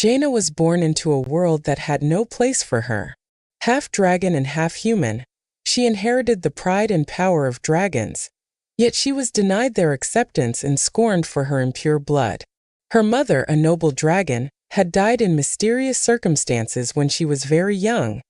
Jaina was born into a world that had no place for her. Half dragon and half human, she inherited the pride and power of dragons, yet she was denied their acceptance and scorned for her impure blood. Her mother, a noble dragon, had died in mysterious circumstances when she was very young,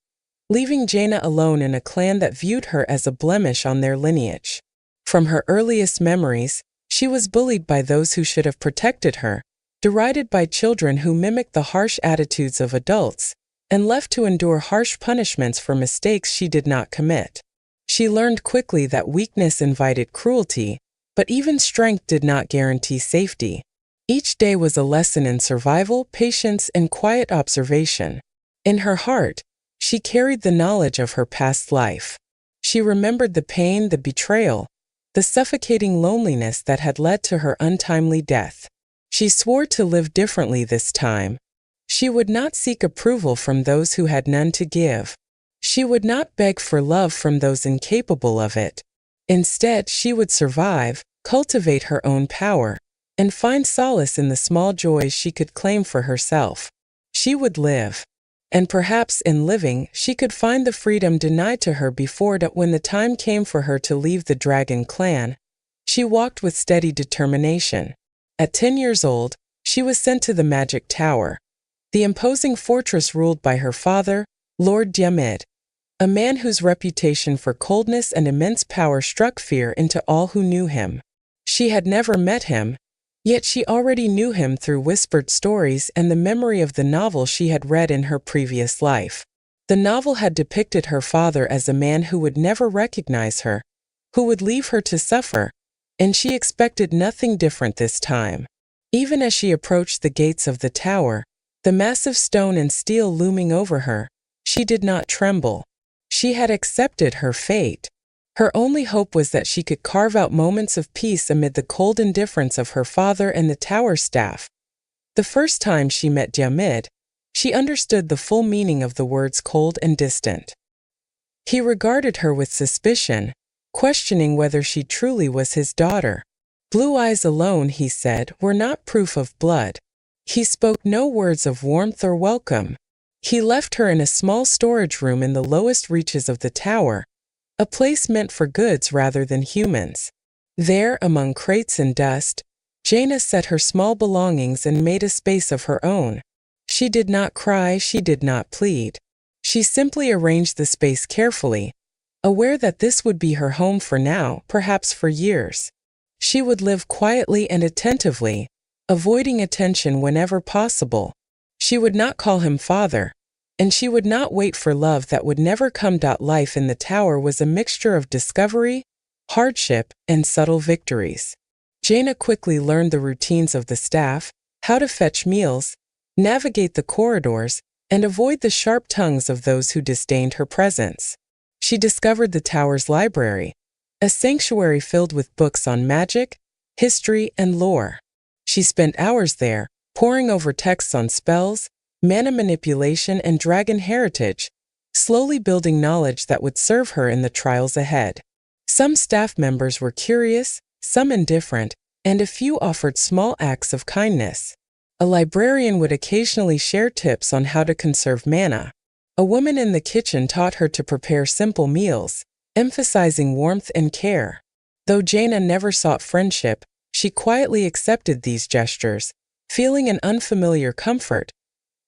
leaving Jaina alone in a clan that viewed her as a blemish on their lineage. From her earliest memories, she was bullied by those who should have protected her, derided by children who mimicked the harsh attitudes of adults, and left to endure harsh punishments for mistakes she did not commit. She learned quickly that weakness invited cruelty, but even strength did not guarantee safety. Each day was a lesson in survival, patience, and quiet observation. In her heart, she carried the knowledge of her past life. She remembered the pain, the betrayal, the suffocating loneliness that had led to her untimely death. She swore to live differently this time. She would not seek approval from those who had none to give. She would not beg for love from those incapable of it. Instead, she would survive, cultivate her own power, and find solace in the small joys she could claim for herself. She would live. And perhaps in living, she could find the freedom denied to her before. That when the time came for her to leave the dragon clan, she walked with steady determination. At 10 years old, she was sent to the magic tower, the imposing fortress ruled by her father, Lord Diamid, a man whose reputation for coldness and immense power struck fear into all who knew him. She had never met him, yet she already knew him through whispered stories and the memory of the novel she had read in her previous life. The novel had depicted her father as a man who would never recognize her, who would leave her to suffer, and she expected nothing different this time. Even as she approached the gates of the tower, the massive stone and steel looming over her, she did not tremble. She had accepted her fate. Her only hope was that she could carve out moments of peace amid the cold indifference of her father and the tower staff. The first time she met Diamid, she understood the full meaning of the words cold and distant. He regarded her with suspicion, questioning whether she truly was his daughter. Blue eyes alone, he said, were not proof of blood. He spoke no words of warmth or welcome. He left her in a small storage room in the lowest reaches of the tower, a place meant for goods rather than humans. There, among crates and dust, Jaina set her small belongings and made a space of her own. She did not cry, she did not plead. She simply arranged the space carefully, aware that this would be her home for now, perhaps for years. She would live quietly and attentively, avoiding attention whenever possible. She would not call him father, and she would not wait for love that would never come. Life in the tower was a mixture of discovery, hardship, and subtle victories. Jaina quickly learned the routines of the staff, how to fetch meals, navigate the corridors, and avoid the sharp tongues of those who disdained her presence. She discovered the tower's library, a sanctuary filled with books on magic, history, and lore. She spent hours there, poring over texts on spells, mana manipulation, and dragon heritage, slowly building knowledge that would serve her in the trials ahead. Some staff members were curious, some indifferent, and a few offered small acts of kindness. A librarian would occasionally share tips on how to conserve mana. A woman in the kitchen taught her to prepare simple meals, emphasizing warmth and care. Though Jaina never sought friendship, she quietly accepted these gestures, feeling an unfamiliar comfort.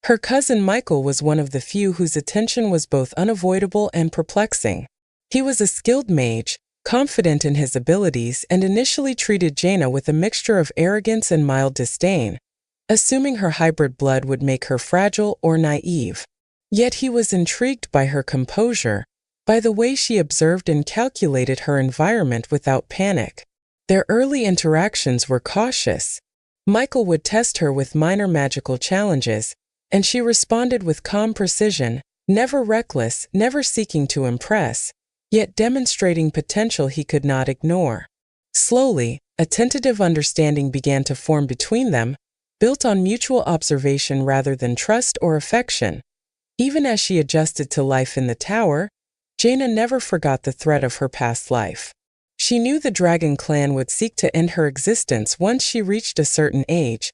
Her cousin Michael was one of the few whose attention was both unavoidable and perplexing. He was a skilled mage, confident in his abilities, and initially treated Jaina with a mixture of arrogance and mild disdain, assuming her hybrid blood would make her fragile or naive. Yet he was intrigued by her composure, by the way she observed and calculated her environment without panic. Their early interactions were cautious. Michael would test her with minor magical challenges, and she responded with calm precision, never reckless, never seeking to impress, yet demonstrating potential he could not ignore. Slowly, a tentative understanding began to form between them, built on mutual observation rather than trust or affection. Even as she adjusted to life in the tower, Jaina never forgot the threat of her past life. She knew the dragon clan would seek to end her existence once she reached a certain age,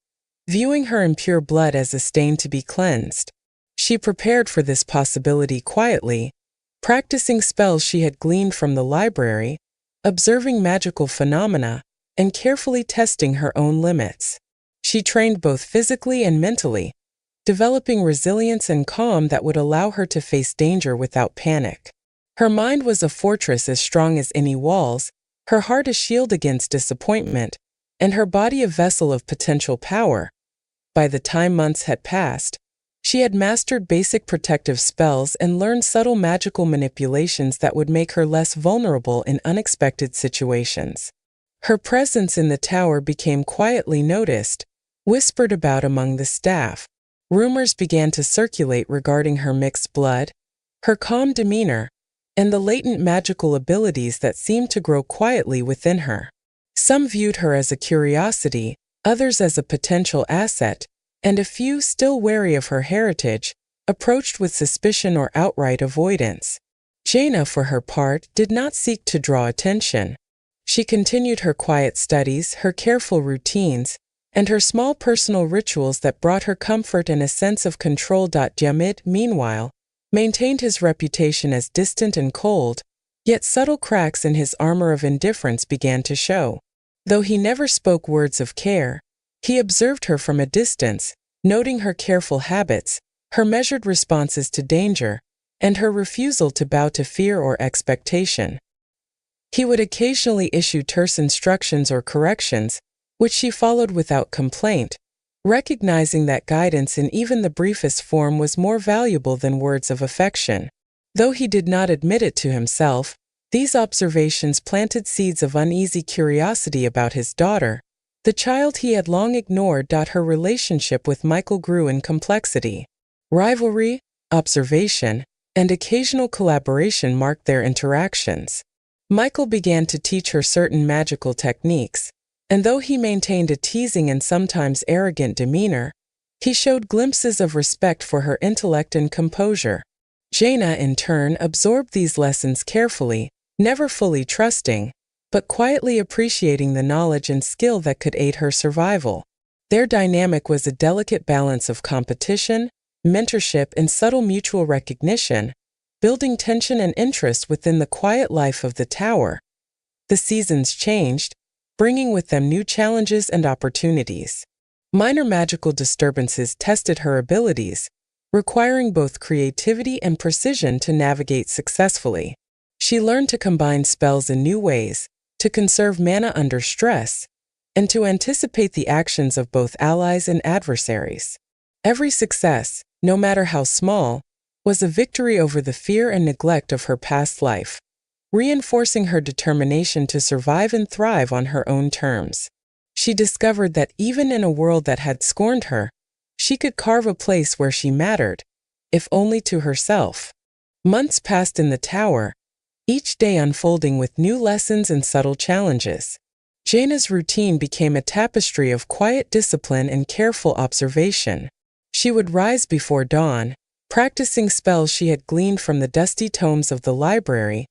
viewing her impure blood as a stain to be cleansed. She prepared for this possibility quietly, practicing spells she had gleaned from the library, observing magical phenomena, and carefully testing her own limits. She trained both physically and mentally, developing resilience and calm that would allow her to face danger without panic. Her mind was a fortress as strong as any walls, her heart a shield against disappointment, and her body a vessel of potential power. By the time months had passed, she had mastered basic protective spells and learned subtle magical manipulations that would make her less vulnerable in unexpected situations. Her presence in the tower became quietly noticed, whispered about among the staff. Rumors began to circulate regarding her mixed blood, her calm demeanor, and the latent magical abilities that seemed to grow quietly within her. Some viewed her as a curiosity, others as a potential asset, and a few, still wary of her heritage, approached with suspicion or outright avoidance. Jaina, for her part, did not seek to draw attention. She continued her quiet studies, her careful routines, and her small personal rituals that brought her comfort and a sense of control. Jamid, meanwhile, maintained his reputation as distant and cold, yet subtle cracks in his armor of indifference began to show. Though he never spoke words of care, he observed her from a distance, noting her careful habits, her measured responses to danger, and her refusal to bow to fear or expectation. He would occasionally issue terse instructions or corrections, which she followed without complaint, recognizing that guidance in even the briefest form was more valuable than words of affection. Though he did not admit it to himself, these observations planted seeds of uneasy curiosity about his daughter, the child he had long ignored. Her relationship with Michael grew in complexity. Rivalry, observation, and occasional collaboration marked their interactions. Michael began to teach her certain magical techniques, and though he maintained a teasing and sometimes arrogant demeanor, he showed glimpses of respect for her intellect and composure. Jaina, in turn, absorbed these lessons carefully, never fully trusting, but quietly appreciating the knowledge and skill that could aid her survival. Their dynamic was a delicate balance of competition, mentorship, and subtle mutual recognition, building tension and interest within the quiet life of the tower. The seasons changed, bringing with them new challenges and opportunities. Minor magical disturbances tested her abilities, requiring both creativity and precision to navigate successfully. She learned to combine spells in new ways, to conserve mana under stress, and to anticipate the actions of both allies and adversaries. Every success, no matter how small, was a victory over the fear and neglect of her past life, reinforcing her determination to survive and thrive on her own terms. She discovered that even in a world that had scorned her, she could carve a place where she mattered, if only to herself. Months passed in the tower, each day unfolding with new lessons and subtle challenges. Jaina's routine became a tapestry of quiet discipline and careful observation. She would rise before dawn, practicing spells she had gleaned from the dusty tomes of the library,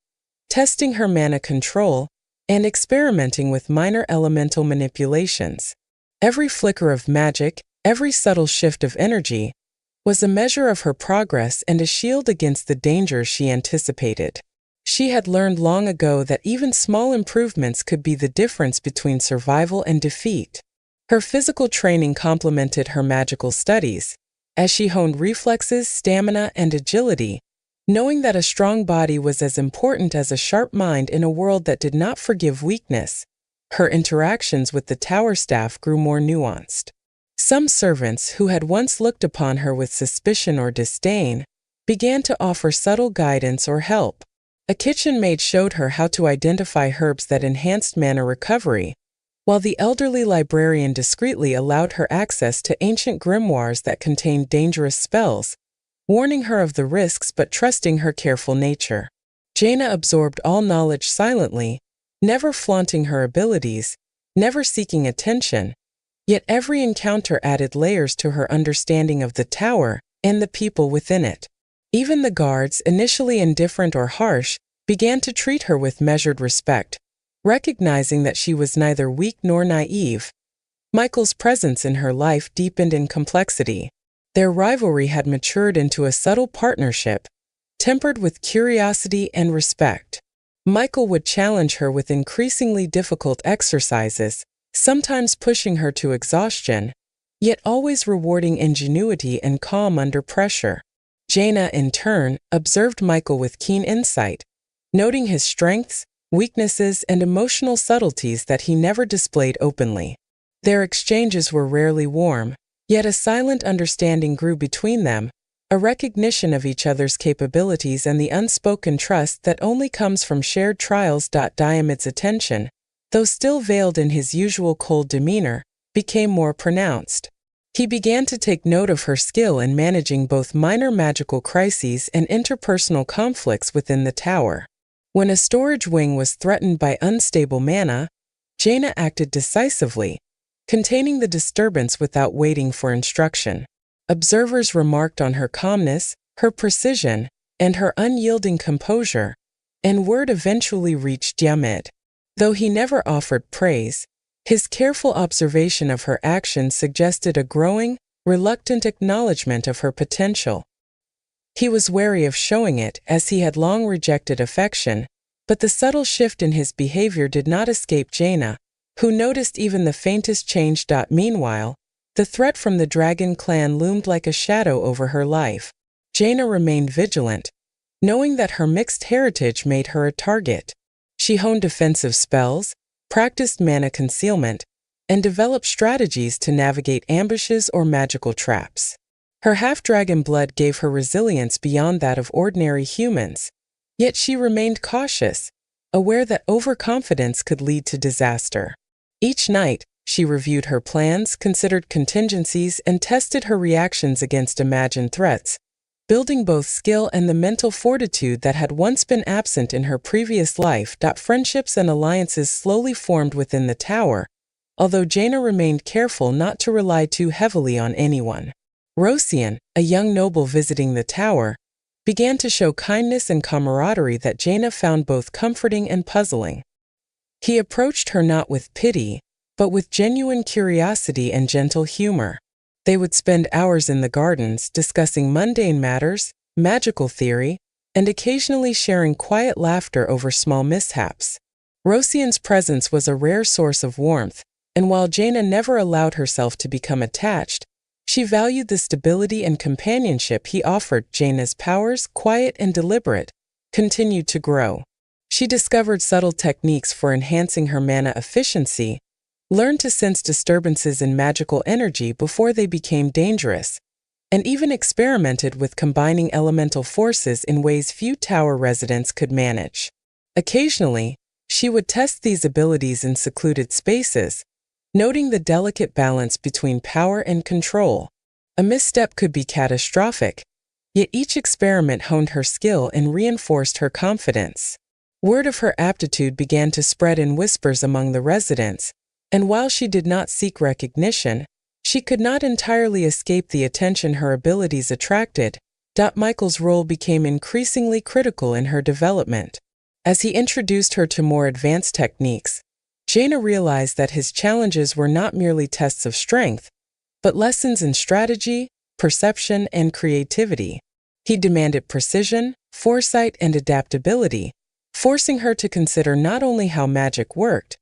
testing her mana control, and experimenting with minor elemental manipulations. Every flicker of magic, every subtle shift of energy, was a measure of her progress and a shield against the dangers she anticipated. She had learned long ago that even small improvements could be the difference between survival and defeat. Her physical training complemented her magical studies, as she honed reflexes, stamina, and agility, knowing that a strong body was as important as a sharp mind in a world that did not forgive weakness. Her interactions with the tower staff grew more nuanced. Some servants who had once looked upon her with suspicion or disdain began to offer subtle guidance or help. A kitchen maid showed her how to identify herbs that enhanced mana recovery, while the elderly librarian discreetly allowed her access to ancient grimoires that contained dangerous spells, warning her of the risks but trusting her careful nature. Jaina absorbed all knowledge silently, never flaunting her abilities, never seeking attention, yet every encounter added layers to her understanding of the tower and the people within it. Even the guards, initially indifferent or harsh, began to treat her with measured respect, recognizing that she was neither weak nor naive. Michael's presence in her life deepened in complexity. Their rivalry had matured into a subtle partnership, tempered with curiosity and respect. Michael would challenge her with increasingly difficult exercises, sometimes pushing her to exhaustion, yet always rewarding ingenuity and calm under pressure. Jaina, in turn, observed Michael with keen insight, noting his strengths, weaknesses, and emotional subtleties that he never displayed openly. Their exchanges were rarely warm, yet a silent understanding grew between them, a recognition of each other's capabilities and the unspoken trust that only comes from shared trials. Diomed's attention, though still veiled in his usual cold demeanor, became more pronounced. He began to take note of her skill in managing both minor magical crises and interpersonal conflicts within the tower. When a storage wing was threatened by unstable mana, Jaina acted decisively, containing the disturbance without waiting for instruction. Observers remarked on her calmness, her precision, and her unyielding composure, and word eventually reached Diomed. Though he never offered praise, his careful observation of her actions suggested a growing, reluctant acknowledgement of her potential. He was wary of showing it, as he had long rejected affection, but the subtle shift in his behavior did not escape Jaina, who noticed even the faintest change. Meanwhile, the threat from the dragon clan loomed like a shadow over her life. Jaina remained vigilant, knowing that her mixed heritage made her a target. She honed defensive spells, practiced mana concealment, and developed strategies to navigate ambushes or magical traps. Her half-dragon blood gave her resilience beyond that of ordinary humans, yet she remained cautious, aware that overconfidence could lead to disaster. Each night, she reviewed her plans, considered contingencies, and tested her reactions against imagined threats, building both skill and the mental fortitude that had once been absent in her previous life. Friendships and alliances slowly formed within the tower, although Jaina remained careful not to rely too heavily on anyone. Rosian, a young noble visiting the tower, began to show kindness and camaraderie that Jaina found both comforting and puzzling. He approached her not with pity, but with genuine curiosity and gentle humor. They would spend hours in the gardens discussing mundane matters, magical theory, and occasionally sharing quiet laughter over small mishaps. Rosian's presence was a rare source of warmth, and while Jaina never allowed herself to become attached, she valued the stability and companionship he offered. Jaina's powers, quiet and deliberate, continued to grow. She discovered subtle techniques for enhancing her mana efficiency, learned to sense disturbances in magical energy before they became dangerous, and even experimented with combining elemental forces in ways few tower residents could manage. Occasionally, she would test these abilities in secluded spaces, noting the delicate balance between power and control. A misstep could be catastrophic, yet each experiment honed her skill and reinforced her confidence. Word of her aptitude began to spread in whispers among the residents, and while she did not seek recognition, she could not entirely escape the attention her abilities attracted. Michael's role became increasingly critical in her development. As he introduced her to more advanced techniques, Jaina realized that his challenges were not merely tests of strength, but lessons in strategy, perception, and creativity. He demanded precision, foresight, and adaptability, forcing her to consider not only how magic worked,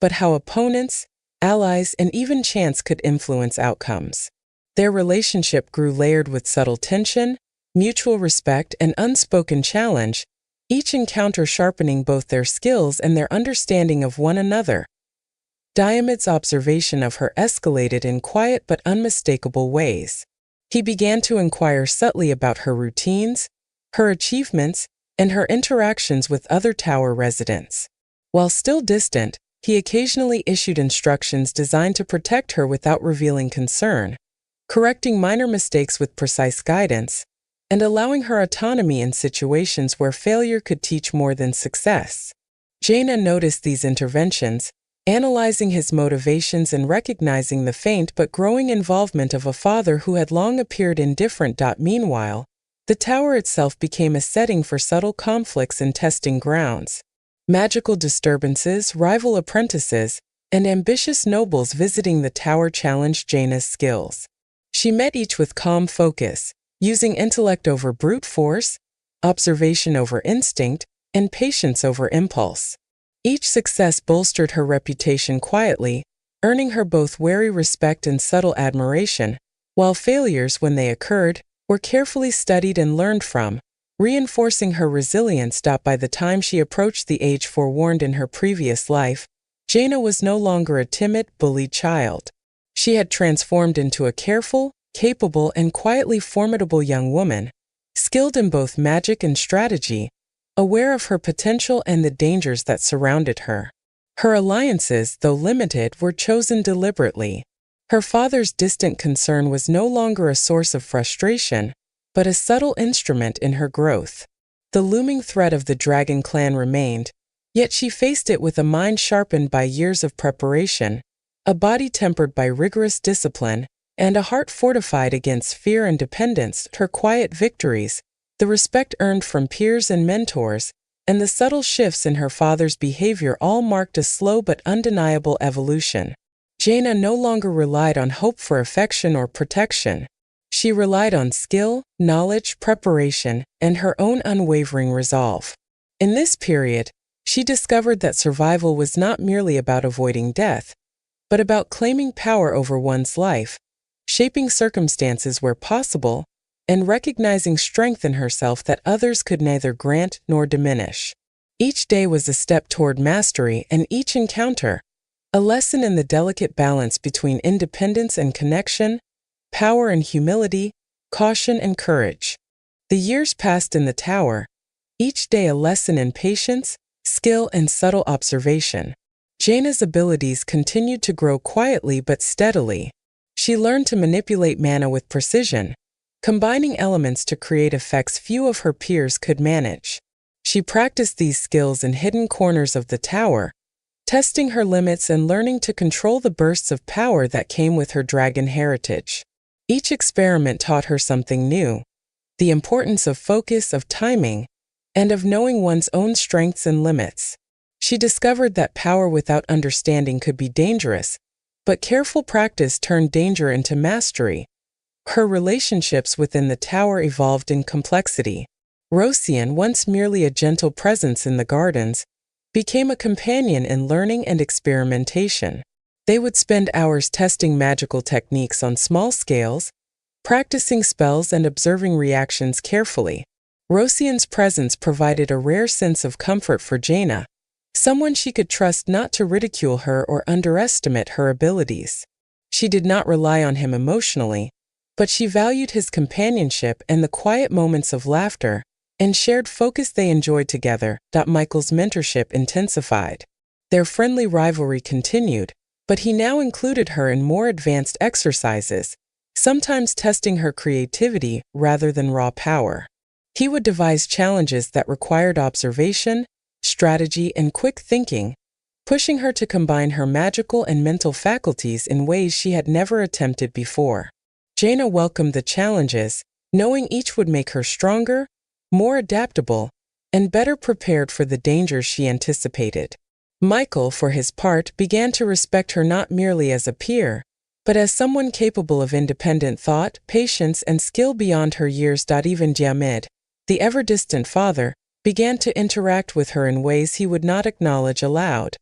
but how opponents, allies, and even chance could influence outcomes. Their relationship grew layered with subtle tension, mutual respect, and unspoken challenge, each encounter sharpening both their skills and their understanding of one another. Diomed's observation of her escalated in quiet but unmistakable ways. He began to inquire subtly about her routines, her achievements, and her interactions with other tower residents. While still distant, he occasionally issued instructions designed to protect her without revealing concern, correcting minor mistakes with precise guidance, and allowing her autonomy in situations where failure could teach more than success. Jaina noticed these interventions, analyzing his motivations and recognizing the faint but growing involvement of a father who had long appeared indifferent. Meanwhile, the tower itself became a setting for subtle conflicts and testing grounds. Magical disturbances, rival apprentices, and ambitious nobles visiting the tower challenged Jaina's skills. She met each with calm focus, using intellect over brute force, observation over instinct, and patience over impulse. Each success bolstered her reputation quietly, earning her both wary respect and subtle admiration, while failures, when they occurred, were carefully studied and learned from, reinforcing her resilience. By the time she approached the age forewarned in her previous life, Jaina was no longer a timid, bullied child. She had transformed into a careful, capable, and quietly formidable young woman, skilled in both magic and strategy, aware of her potential and the dangers that surrounded her. Her alliances, though limited, were chosen deliberately. Her father's distant concern was no longer a source of frustration, but a subtle instrument in her growth. The looming threat of the dragon clan remained, yet she faced it with a mind sharpened by years of preparation, a body tempered by rigorous discipline, and a heart fortified against fear and dependence. Her quiet victories, the respect earned from peers and mentors, and the subtle shifts in her father's behavior all marked a slow but undeniable evolution. Jaina no longer relied on hope for affection or protection. She relied on skill, knowledge, preparation, and her own unwavering resolve. In this period, she discovered that survival was not merely about avoiding death, but about claiming power over one's life, shaping circumstances where possible, and recognizing strength in herself that others could neither grant nor diminish. Each day was a step toward mastery, and each encounter, a lesson in the delicate balance between independence and connection, power and humility, caution and courage. The years passed in the tower, each day a lesson in patience, skill, and subtle observation. Jaina's abilities continued to grow quietly but steadily. She learned to manipulate mana with precision, combining elements to create effects few of her peers could manage. She practiced these skills in hidden corners of the tower, testing her limits and learning to control the bursts of power that came with her dragon heritage. Each experiment taught her something new: the importance of focus, of timing, and of knowing one's own strengths and limits. She discovered that power without understanding could be dangerous, but careful practice turned danger into mastery. Her relationships within the tower evolved in complexity. Rosian, once merely a gentle presence in the gardens, became a companion in learning and experimentation. They would spend hours testing magical techniques on small scales, practicing spells and observing reactions carefully. Rosian's presence provided a rare sense of comfort for Jaina, someone she could trust not to ridicule her or underestimate her abilities. She did not rely on him emotionally, but she valued his companionship and the quiet moments of laughter and shared focus they enjoyed together. Michael's mentorship intensified. Their friendly rivalry continued, but he now included her in more advanced exercises, sometimes testing her creativity rather than raw power. He would devise challenges that required observation, strategy, and quick thinking, pushing her to combine her magical and mental faculties in ways she had never attempted before. Jaina welcomed the challenges, knowing each would make her stronger, more adaptable, and better prepared for the dangers she anticipated. Michael, for his part, began to respect her not merely as a peer, but as someone capable of independent thought, patience, and skill beyond her years. Even Diamid, the ever-distant father, began to interact with her in ways he would not acknowledge aloud.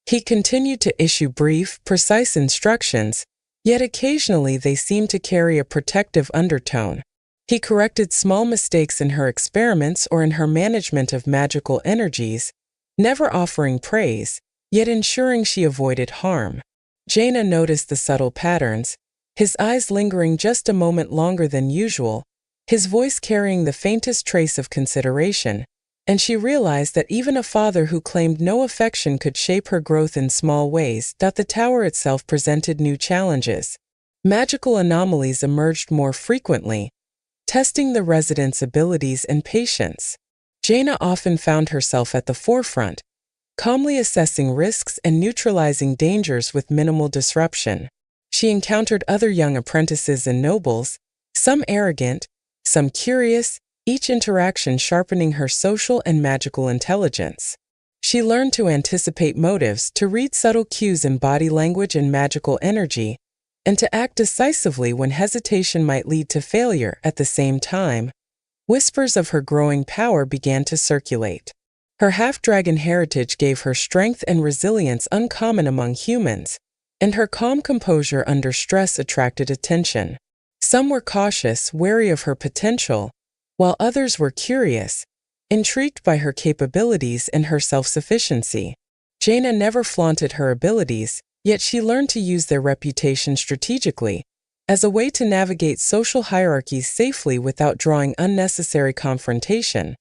He continued to issue brief, precise instructions, yet occasionally they seemed to carry a protective undertone. He corrected small mistakes in her experiments or in her management of magical energies, never offering praise, yet ensuring she avoided harm. Jaina noticed the subtle patterns, his eyes lingering just a moment longer than usual, his voice carrying the faintest trace of consideration, and she realized that even a father who claimed no affection could shape her growth in small ways. The tower itself presented new challenges. Magical anomalies emerged more frequently, testing the residents' abilities and patience. Jaina often found herself at the forefront, calmly assessing risks and neutralizing dangers with minimal disruption. She encountered other young apprentices and nobles, some arrogant, some curious, each interaction sharpening her social and magical intelligence. She learned to anticipate motives, to read subtle cues in body language and magical energy, and to act decisively when hesitation might lead to failure. At the same time, whispers of her growing power began to circulate. Her half-dragon heritage gave her strength and resilience uncommon among humans, and her calm composure under stress attracted attention. Some were cautious, wary of her potential, while others were curious, intrigued by her capabilities and her self-sufficiency. Jaina never flaunted her abilities, yet she learned to use their reputation strategically, as a way to navigate social hierarchies safely without drawing unnecessary confrontation.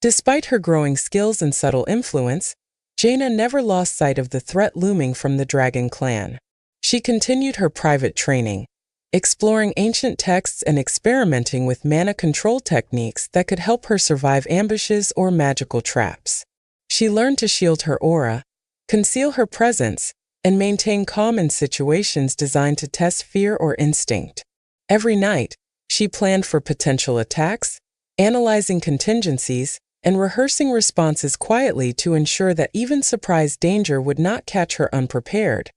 Despite her growing skills and subtle influence, Jaina never lost sight of the threat looming from the dragon clan. She continued her private training, exploring ancient texts and experimenting with mana control techniques that could help her survive ambushes or magical traps. She learned to shield her aura, conceal her presence, and maintain calm in situations designed to test fear or instinct. Every night, she planned for potential attacks, analyzing contingencies, and rehearsing responses quietly to ensure that even surprise danger would not catch her unprepared.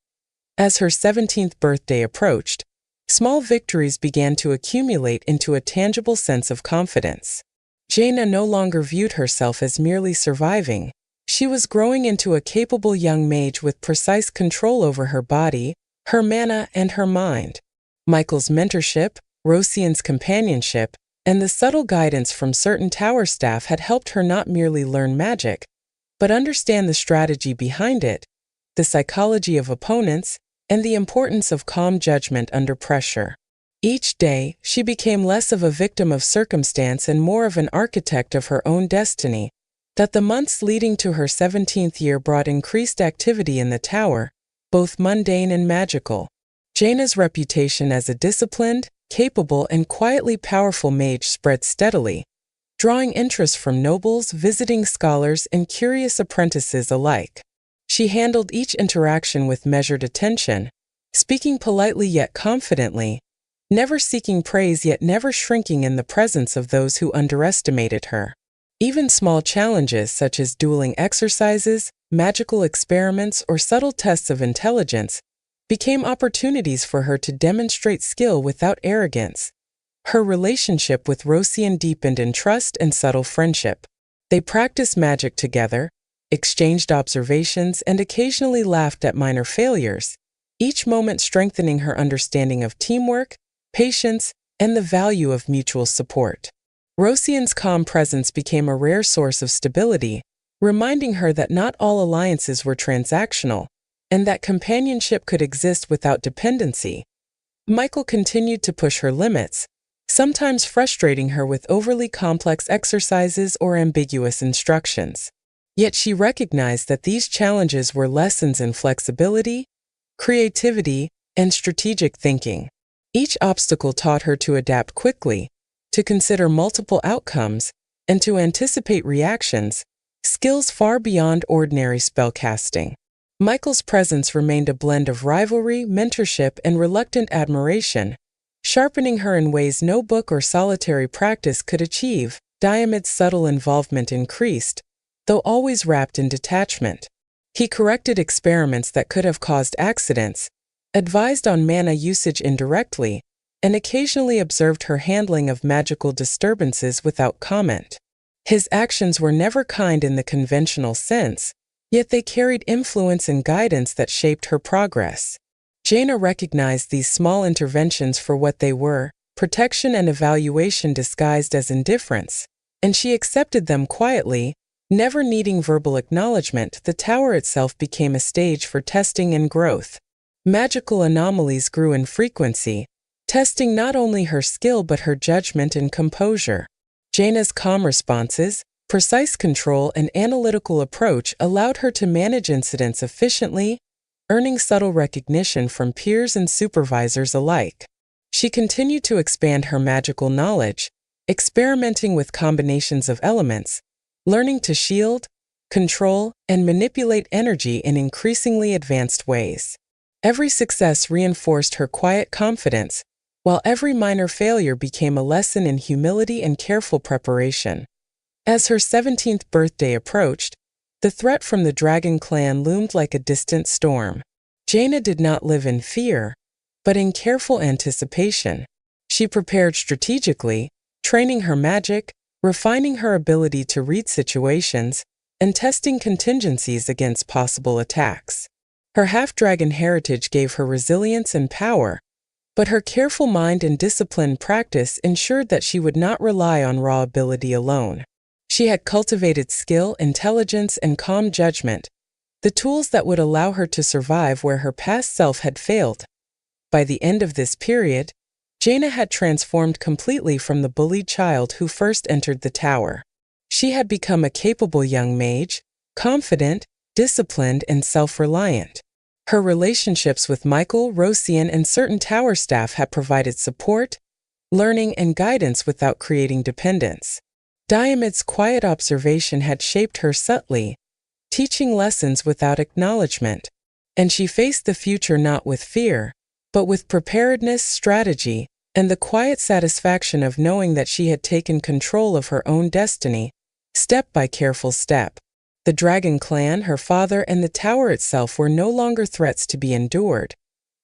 As her 17th birthday approached, small victories began to accumulate into a tangible sense of confidence. Jaina no longer viewed herself as merely surviving. She was growing into a capable young mage with precise control over her body, her mana, and her mind. Michael's mentorship, Rosian's companionship, and the subtle guidance from certain tower staff had helped her not merely learn magic, but understand the strategy behind it, the psychology of opponents, and the importance of calm judgment under pressure. Each day, she became less of a victim of circumstance and more of an architect of her own destiny. That the months leading to her 17th year brought increased activity in the tower, both mundane and magical. Jaina's reputation as a disciplined, capable, and quietly powerful mage spread steadily, drawing interest from nobles, visiting scholars, and curious apprentices alike. She handled each interaction with measured attention, speaking politely yet confidently, never seeking praise yet never shrinking in the presence of those who underestimated her. Even small challenges such as dueling exercises, magical experiments, or subtle tests of intelligence became opportunities for her to demonstrate skill without arrogance. Her relationship with Rosian deepened in trust and subtle friendship. They practiced magic together, exchanged observations, and occasionally laughed at minor failures, each moment strengthening her understanding of teamwork, patience, and the value of mutual support. Rosian's calm presence became a rare source of stability, reminding her that not all alliances were transactional, and that companionship could exist without dependency. Michael continued to push her limits, sometimes frustrating her with overly complex exercises or ambiguous instructions. Yet she recognized that these challenges were lessons in flexibility, creativity, and strategic thinking. Each obstacle taught her to adapt quickly, to consider multiple outcomes, and to anticipate reactions, skills far beyond ordinary spellcasting. Michael's presence remained a blend of rivalry, mentorship, and reluctant admiration, sharpening her in ways no book or solitary practice could achieve. Diamond's subtle involvement increased, though always wrapped in detachment. He corrected experiments that could have caused accidents, advised on mana usage indirectly, and occasionally observed her handling of magical disturbances without comment. His actions were never kind in the conventional sense, yet they carried influence and guidance that shaped her progress. Jaina recognized these small interventions for what they were, protection and evaluation disguised as indifference, and she accepted them quietly, never needing verbal acknowledgement. The tower itself became a stage for testing and growth. Magical anomalies grew in frequency, testing not only her skill but her judgment and composure. Jaina's calm responses, precise control, and analytical approach allowed her to manage incidents efficiently, earning subtle recognition from peers and supervisors alike. She continued to expand her magical knowledge, experimenting with combinations of elements, learning to shield, control, and manipulate energy in increasingly advanced ways. Every success reinforced her quiet confidence, while every minor failure became a lesson in humility and careful preparation. As her 17th birthday approached, The threat from the dragon clan loomed like a distant storm. Jaina did not live in fear, but in careful anticipation. She prepared strategically, training her magic, refining her ability to read situations, and testing contingencies against possible attacks. Her half-dragon heritage gave her resilience and power, but her careful mind and disciplined practice ensured that she would not rely on raw ability alone. She had cultivated skill, intelligence, and calm judgment, the tools that would allow her to survive where her past self had failed. By the end of this period, Jaina had transformed completely from the bullied child who first entered the tower. She had become a capable young mage, confident, disciplined, and self-reliant. Her relationships with Michael, Rosian, and certain tower staff had provided support, learning, and guidance without creating dependence. Diomed's quiet observation had shaped her subtly, teaching lessons without acknowledgement. And she faced the future not with fear, but with preparedness, strategy, and the quiet satisfaction of knowing that she had taken control of her own destiny, step by careful step. The dragon clan, her father, and the tower itself were no longer threats to be endured,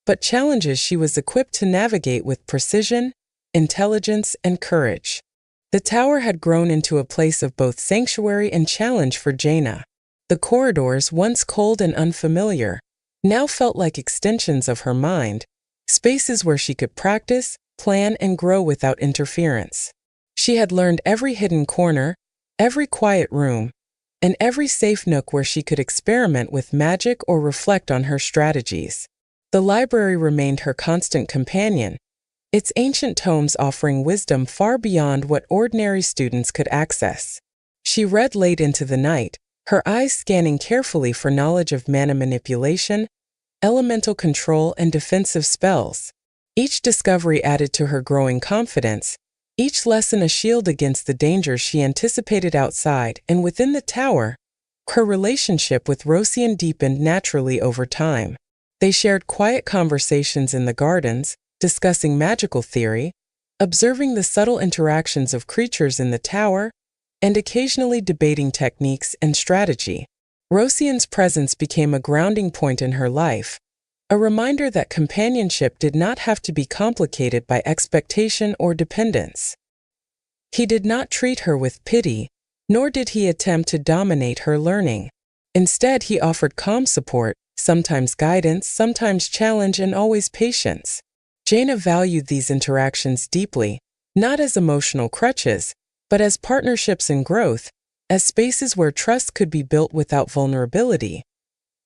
but challenges she was equipped to navigate with precision, intelligence, and courage. The tower had grown into a place of both sanctuary and challenge for Jaina. The corridors, once cold and unfamiliar, now felt like extensions of her mind, spaces where she could practice, plan, and grow without interference. She had learned every hidden corner, every quiet room, and every safe nook where she could experiment with magic or reflect on her strategies. The library remained her constant companion, its ancient tomes offering wisdom far beyond what ordinary students could access. She read late into the night, her eyes scanning carefully for knowledge of mana manipulation, elemental control, and defensive spells. Each discovery added to her growing confidence, each lesson a shield against the dangers she anticipated outside and within the tower. Her relationship with Rosian deepened naturally over time. They shared quiet conversations in the gardens, discussing magical theory, observing the subtle interactions of creatures in the tower, and occasionally debating techniques and strategy. Rosian's presence became a grounding point in her life, a reminder that companionship did not have to be complicated by expectation or dependence. He did not treat her with pity, nor did he attempt to dominate her learning. Instead, he offered calm support, sometimes guidance, sometimes challenge, and always patience. Jaina valued these interactions deeply, not as emotional crutches, but as partnerships in growth, as spaces where trust could be built without vulnerability.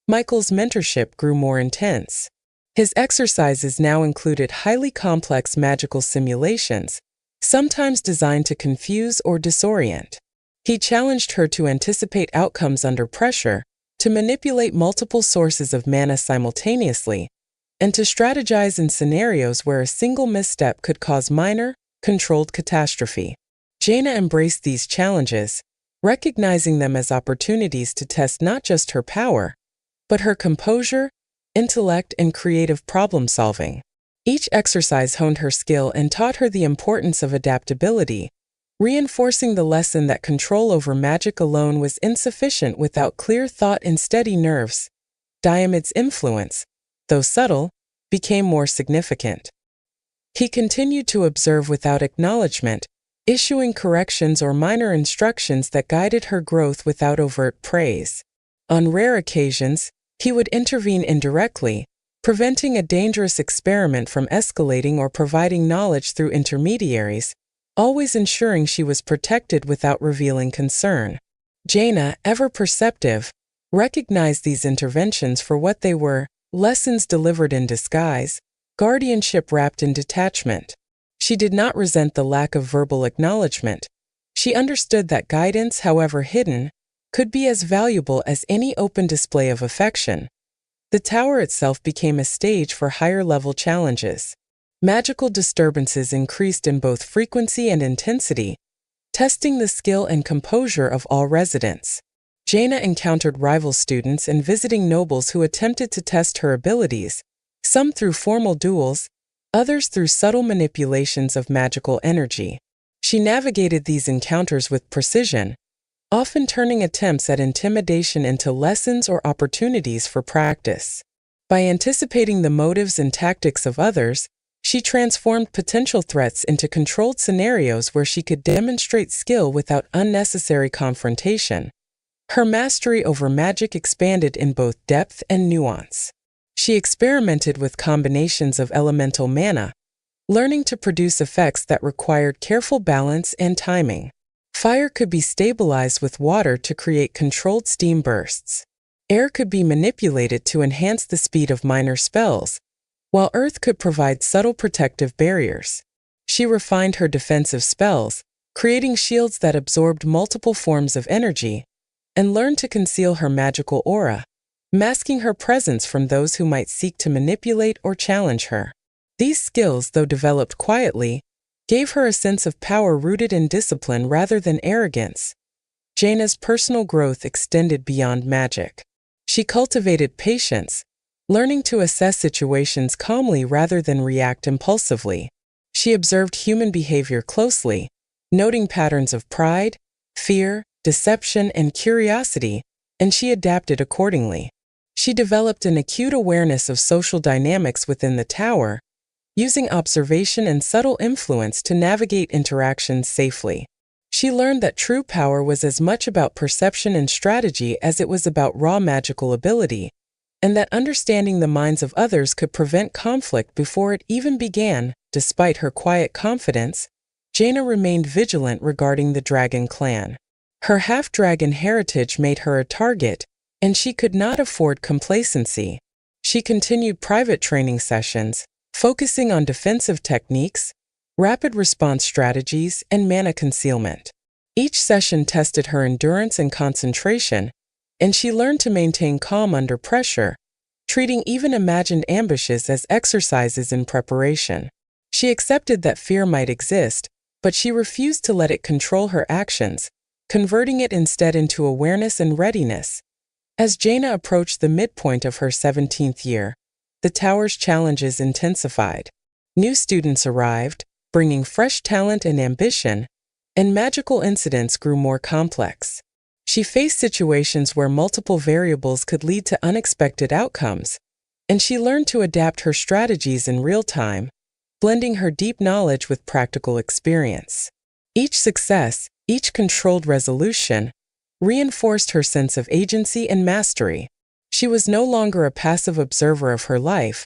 Michael's mentorship grew more intense. His exercises now included highly complex magical simulations, sometimes designed to confuse or disorient. He challenged her to anticipate outcomes under pressure, to manipulate multiple sources of mana simultaneously, and to strategize in scenarios where a single misstep could cause minor, controlled catastrophe. Jaina embraced these challenges, recognizing them as opportunities to test not just her power, but her composure, intellect, and creative problem-solving. Each exercise honed her skill and taught her the importance of adaptability, reinforcing the lesson that control over magic alone was insufficient without clear thought and steady nerves. Diomed's influence, though subtle, became more significant. He continued to observe without acknowledgement, issuing corrections or minor instructions that guided her growth without overt praise. On rare occasions, he would intervene indirectly, preventing a dangerous experiment from escalating or providing knowledge through intermediaries, always ensuring she was protected without revealing concern. Jaina, ever perceptive, recognized these interventions for what they were: lessons delivered in disguise, guardianship wrapped in detachment. She did not resent the lack of verbal acknowledgement. She understood that guidance, however hidden, could be as valuable as any open display of affection. The tower itself became a stage for higher-level challenges. Magical disturbances increased in both frequency and intensity, testing the skill and composure of all residents. Jaina encountered rival students and visiting nobles who attempted to test her abilities, some through formal duels, others through subtle manipulations of magical energy. She navigated these encounters with precision, often turning attempts at intimidation into lessons or opportunities for practice. By anticipating the motives and tactics of others, she transformed potential threats into controlled scenarios where she could demonstrate skill without unnecessary confrontation. Her mastery over magic expanded in both depth and nuance. She experimented with combinations of elemental mana, learning to produce effects that required careful balance and timing. Fire could be stabilized with water to create controlled steam bursts. Air could be manipulated to enhance the speed of minor spells, while earth could provide subtle protective barriers. She refined her defensive spells, creating shields that absorbed multiple forms of energy, and learned to conceal her magical aura, masking her presence from those who might seek to manipulate or challenge her. These skills, though developed quietly, gave her a sense of power rooted in discipline rather than arrogance. Jaina's personal growth extended beyond magic. She cultivated patience, learning to assess situations calmly rather than react impulsively. She observed human behavior closely, noting patterns of pride, fear, deception, and curiosity, and she adapted accordingly. She developed an acute awareness of social dynamics within the tower, using observation and subtle influence to navigate interactions safely. She learned that true power was as much about perception and strategy as it was about raw magical ability, and that understanding the minds of others could prevent conflict before it even began. Despite her quiet confidence, Jaina remained vigilant regarding the dragon clan. Her half-dragon heritage made her a target, and she could not afford complacency. She continued private training sessions, focusing on defensive techniques, rapid response strategies, and mana concealment. Each session tested her endurance and concentration, and she learned to maintain calm under pressure, treating even imagined ambushes as exercises in preparation. She accepted that fear might exist, but she refused to let it control her actions, converting it instead into awareness and readiness. As Jaina approached the midpoint of her 17th year, the tower's challenges intensified. New students arrived, bringing fresh talent and ambition, and magical incidents grew more complex. She faced situations where multiple variables could lead to unexpected outcomes, and she learned to adapt her strategies in real time, blending her deep knowledge with practical experience. Each success, each controlled resolution, reinforced her sense of agency and mastery. She was no longer a passive observer of her life,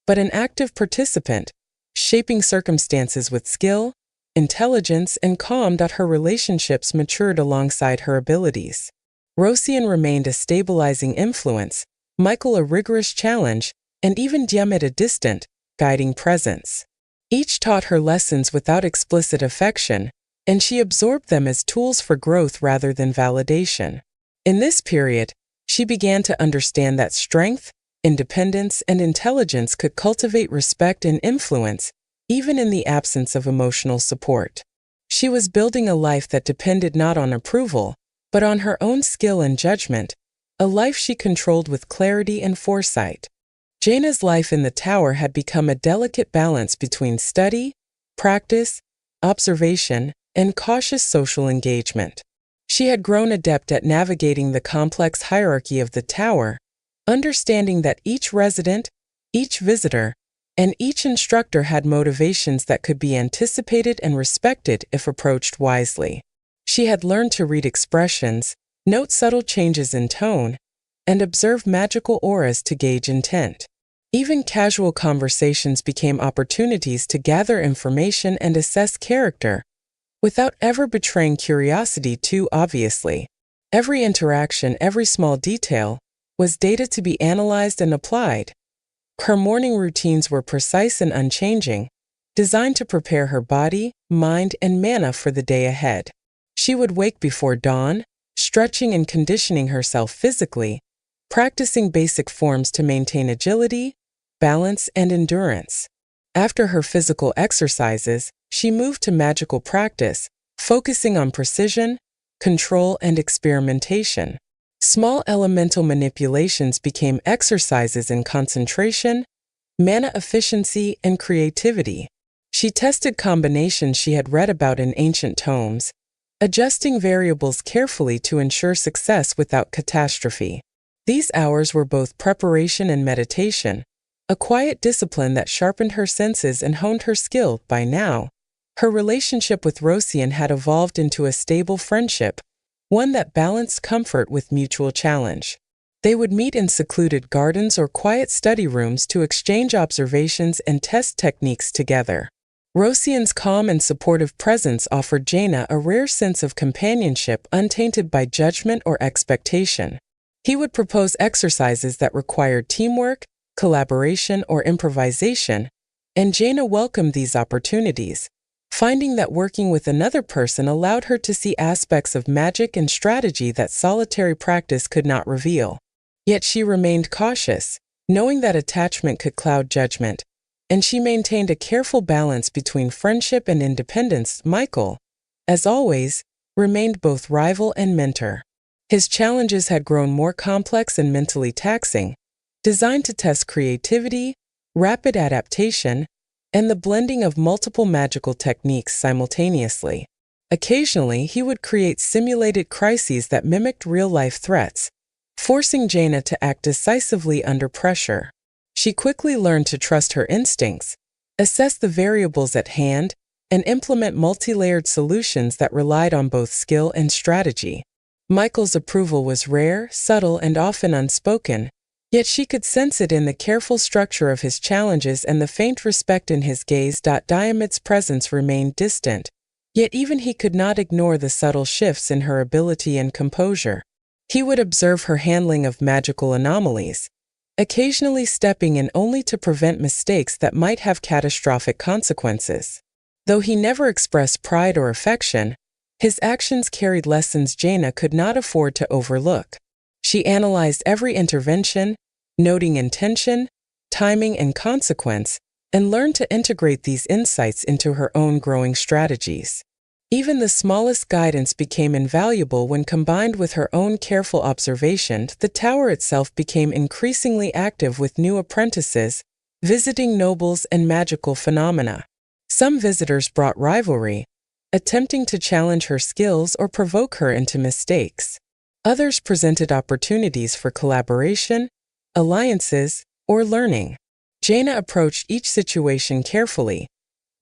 but an active participant, shaping circumstances with skill, intelligence, and calm. Her relationships matured alongside her abilities. Rosian remained a stabilizing influence, Michael a rigorous challenge, and even Diamit a distant, guiding presence. Each taught her lessons without explicit affection, and she absorbed them as tools for growth rather than validation. In this period, she began to understand that strength, independence, and intelligence could cultivate respect and influence, even in the absence of emotional support. She was building a life that depended not on approval, but on her own skill and judgment, a life she controlled with clarity and foresight. Jaina's life in the tower had become a delicate balance between study, practice, observation, and cautious social engagement. She had grown adept at navigating the complex hierarchy of the tower, understanding that each resident, each visitor, and each instructor had motivations that could be anticipated and respected if approached wisely. She had learned to read expressions, note subtle changes in tone, and observe magical auras to gauge intent. Even casual conversations became opportunities to gather information and assess character, without ever betraying curiosity too obviously. Every interaction, every small detail, was data to be analyzed and applied. Her morning routines were precise and unchanging, designed to prepare her body, mind, and mana for the day ahead. She would wake before dawn, stretching and conditioning herself physically, practicing basic forms to maintain agility, balance, and endurance. After her physical exercises, she moved to magical practice, focusing on precision, control, and experimentation. Small elemental manipulations became exercises in concentration, mana efficiency, and creativity. She tested combinations she had read about in ancient tomes, adjusting variables carefully to ensure success without catastrophe. These hours were both preparation and meditation, a quiet discipline that sharpened her senses and honed her skill. By now, her relationship with Rosian had evolved into a stable friendship, one that balanced comfort with mutual challenge. They would meet in secluded gardens or quiet study rooms to exchange observations and test techniques together. Rosian's calm and supportive presence offered Jaina a rare sense of companionship untainted by judgment or expectation. He would propose exercises that required teamwork, collaboration, or improvisation, and Jaina welcomed these opportunities, finding that working with another person allowed her to see aspects of magic and strategy that solitary practice could not reveal. Yet she remained cautious, knowing that attachment could cloud judgment, and she maintained a careful balance between friendship and independence. Michael, as always, remained both rival and mentor. His challenges had grown more complex and mentally taxing, designed to test creativity, rapid adaptation, and the blending of multiple magical techniques simultaneously. Occasionally, he would create simulated crises that mimicked real-life threats, forcing Jaina to act decisively under pressure. She quickly learned to trust her instincts, assess the variables at hand, and implement multi-layered solutions that relied on both skill and strategy. Michael's approval was rare, subtle, and often unspoken, yet she could sense it in the careful structure of his challenges and the faint respect in his gaze. Diamond's presence remained distant, yet even he could not ignore the subtle shifts in her ability and composure. He would observe her handling of magical anomalies, occasionally stepping in only to prevent mistakes that might have catastrophic consequences. Though he never expressed pride or affection, his actions carried lessons Jaina could not afford to overlook. She analyzed every intervention, noting intention, timing, and consequence, and learned to integrate these insights into her own growing strategies. Even the smallest guidance became invaluable when combined with her own careful observation. The tower itself became increasingly active with new apprentices, visiting nobles and magical phenomena. Some visitors brought rivalry, attempting to challenge her skills or provoke her into mistakes. Others presented opportunities for collaboration, alliances, or learning. Jaina approached each situation carefully,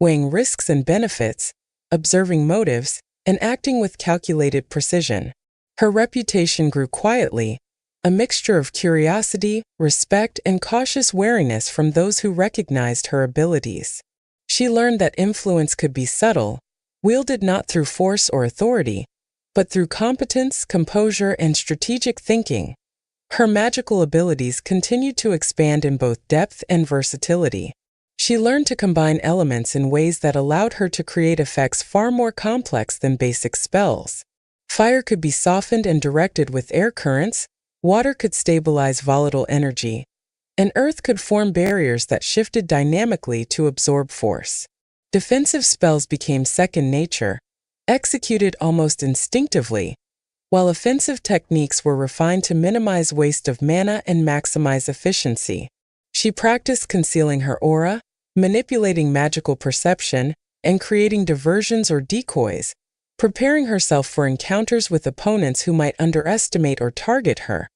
weighing risks and benefits, observing motives, and acting with calculated precision. Her reputation grew quietly, a mixture of curiosity, respect, and cautious wariness from those who recognized her abilities. She learned that influence could be subtle, wielded not through force or authority, but through competence, composure, and strategic thinking. Her magical abilities continued to expand in both depth and versatility. She learned to combine elements in ways that allowed her to create effects far more complex than basic spells. Fire could be softened and directed with air currents, water could stabilize volatile energy, and earth could form barriers that shifted dynamically to absorb force. Defensive spells became second nature, executed almost instinctively, while offensive techniques were refined to minimize waste of mana and maximize efficiency. She practiced concealing her aura, manipulating magical perception, and creating diversions or decoys, preparing herself for encounters with opponents who might underestimate or target her.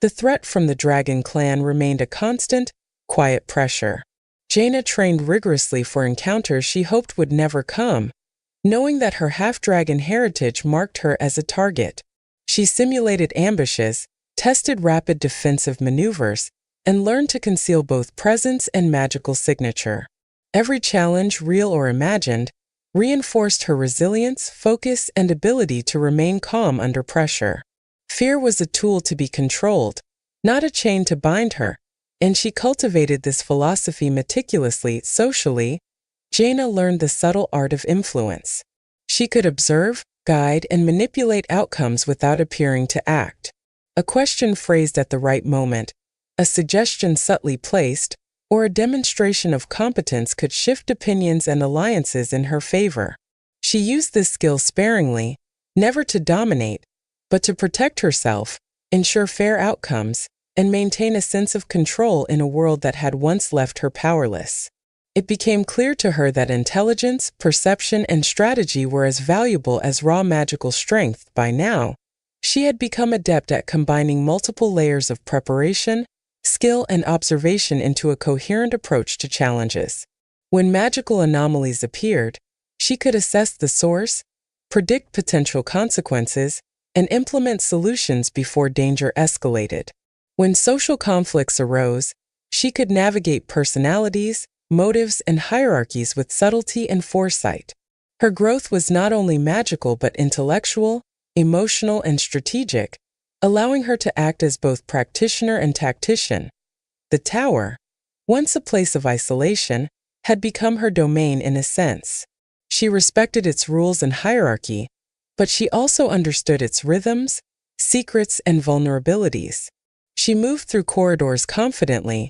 The threat from the Dragon Clan remained a constant, quiet pressure. Jaina trained rigorously for encounters she hoped would never come, knowing that her half-dragon heritage marked her as a target. She simulated ambushes, tested rapid defensive maneuvers, and learned to conceal both presence and magical signature. Every challenge, real or imagined, reinforced her resilience, focus, and ability to remain calm under pressure. Fear was a tool to be controlled, not a chain to bind her, and she cultivated this philosophy meticulously. Socially, Jaina learned the subtle art of influence. She could observe, guide, and manipulate outcomes without appearing to act. A question phrased at the right moment, a suggestion subtly placed, or a demonstration of competence could shift opinions and alliances in her favor. She used this skill sparingly, never to dominate, but to protect herself, ensure fair outcomes, and maintain a sense of control in a world that had once left her powerless. It became clear to her that intelligence, perception, and strategy were as valuable as raw magical strength. By now, she had become adept at combining multiple layers of preparation, skill, and observation into a coherent approach to challenges. When magical anomalies appeared, she could assess the source, predict potential consequences, and implement solutions before danger escalated. When social conflicts arose, she could navigate personalities, motives, and hierarchies with subtlety and foresight. Her growth was not only magical but intellectual, emotional, and strategic, allowing her to act as both practitioner and tactician. The tower, once a place of isolation, had become her domain in a sense. She respected its rules and hierarchy, but she also understood its rhythms, secrets, and vulnerabilities. She moved through corridors confidently,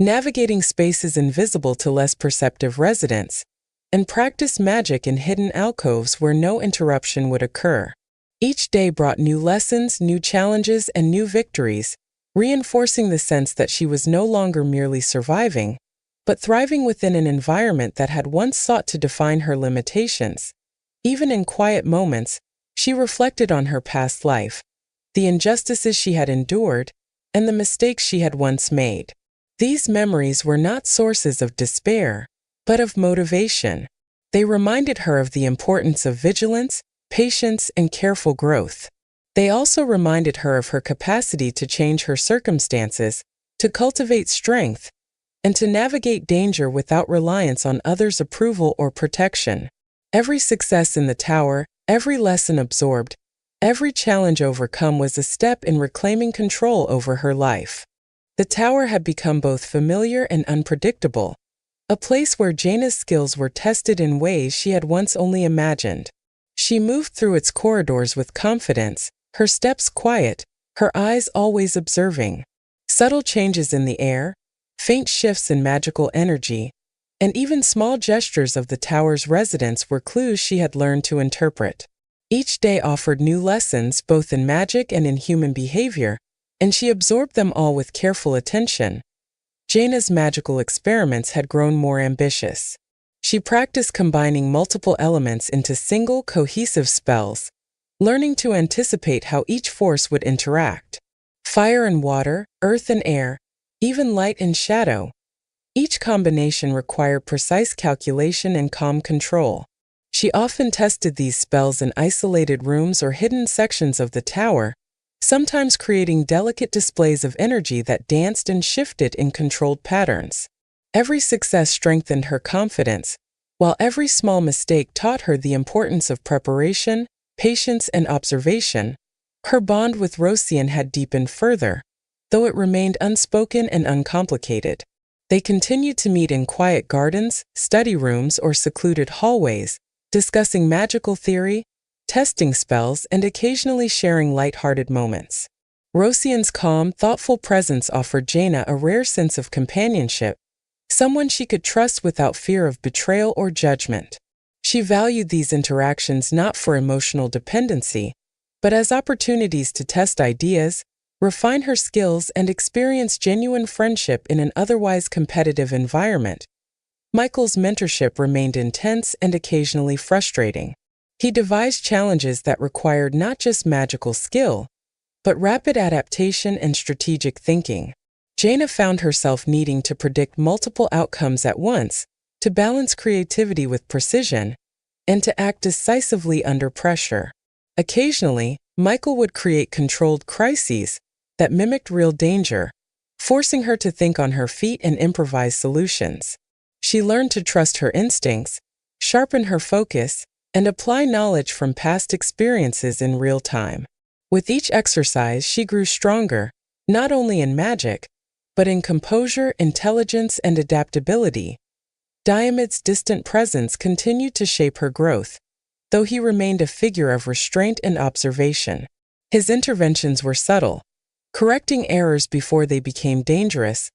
navigating spaces invisible to less perceptive residents, and practiced magic in hidden alcoves where no interruption would occur. Each day brought new lessons, new challenges, and new victories, reinforcing the sense that she was no longer merely surviving, but thriving within an environment that had once sought to define her limitations. Even in quiet moments, she reflected on her past life, the injustices she had endured, and the mistakes she had once made. These memories were not sources of despair, but of motivation. They reminded her of the importance of vigilance, patience, and careful growth. They also reminded her of her capacity to change her circumstances, to cultivate strength, and to navigate danger without reliance on others' approval or protection. Every success in the tower, every lesson absorbed, every challenge overcome was a step in reclaiming control over her life. The tower had become both familiar and unpredictable, a place where Jaina's skills were tested in ways she had once only imagined. She moved through its corridors with confidence, her steps quiet, her eyes always observing. Subtle changes in the air, faint shifts in magical energy, and even small gestures of the tower's residents were clues she had learned to interpret. Each day offered new lessons both in magic and in human behavior, and she absorbed them all with careful attention. Jaina's magical experiments had grown more ambitious. She practiced combining multiple elements into single, cohesive spells, learning to anticipate how each force would interact. Fire and water, earth and air, even light and shadow. Each combination required precise calculation and calm control. She often tested these spells in isolated rooms or hidden sections of the tower, sometimes creating delicate displays of energy that danced and shifted in controlled patterns. Every success strengthened her confidence, while every small mistake taught her the importance of preparation, patience, and observation. Her bond with Rosian had deepened further, though it remained unspoken and uncomplicated. They continued to meet in quiet gardens, study rooms, or secluded hallways, discussing magical theory, testing spells, and occasionally sharing light-hearted moments. Rosian's calm, thoughtful presence offered Jaina a rare sense of companionship, someone she could trust without fear of betrayal or judgment. She valued these interactions not for emotional dependency, but as opportunities to test ideas, refine her skills, and experience genuine friendship in an otherwise competitive environment. Michael's mentorship remained intense and occasionally frustrating. He devised challenges that required not just magical skill, but rapid adaptation and strategic thinking. Jaina found herself needing to predict multiple outcomes at once, to balance creativity with precision, and to act decisively under pressure. Occasionally, Michael would create controlled crises that mimicked real danger, forcing her to think on her feet and improvise solutions. She learned to trust her instincts, sharpen her focus, and apply knowledge from past experiences in real time. With each exercise, she grew stronger, not only in magic, but in composure, intelligence, and adaptability. Diomed's distant presence continued to shape her growth, though he remained a figure of restraint and observation. His interventions were subtle, correcting errors before they became dangerous,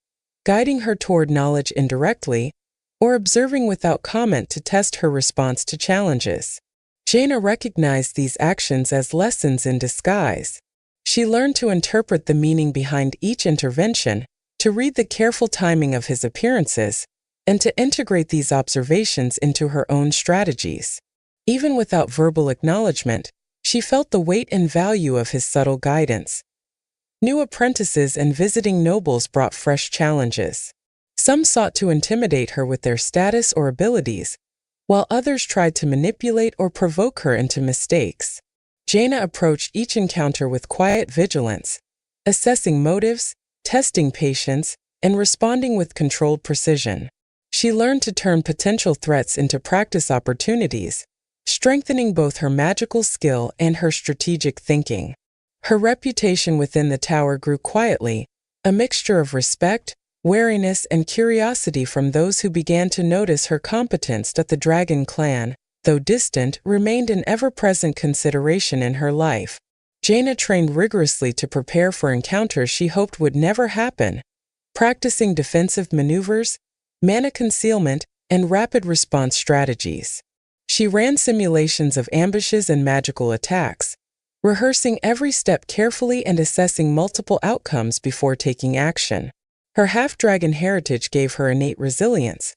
guiding her toward knowledge indirectly, or observing without comment to test her response to challenges. Jaina recognized these actions as lessons in disguise. She learned to interpret the meaning behind each intervention, to read the careful timing of his appearances, and to integrate these observations into her own strategies. Even without verbal acknowledgement, she felt the weight and value of his subtle guidance. New apprentices and visiting nobles brought fresh challenges. Some sought to intimidate her with their status or abilities, while others tried to manipulate or provoke her into mistakes. Jaina approached each encounter with quiet vigilance, assessing motives, testing patience, and responding with controlled precision. She learned to turn potential threats into practice opportunities, strengthening both her magical skill and her strategic thinking. Her reputation within the tower grew quietly, a mixture of respect, wariness, and curiosity from those who began to notice her competence. That the dragon clan, though distant, remained an ever-present consideration in her life. Jaina trained rigorously to prepare for encounters she hoped would never happen, practicing defensive maneuvers, mana concealment, and rapid response strategies. She ran simulations of ambushes and magical attacks, rehearsing every step carefully and assessing multiple outcomes before taking action. Her half-dragon heritage gave her innate resilience,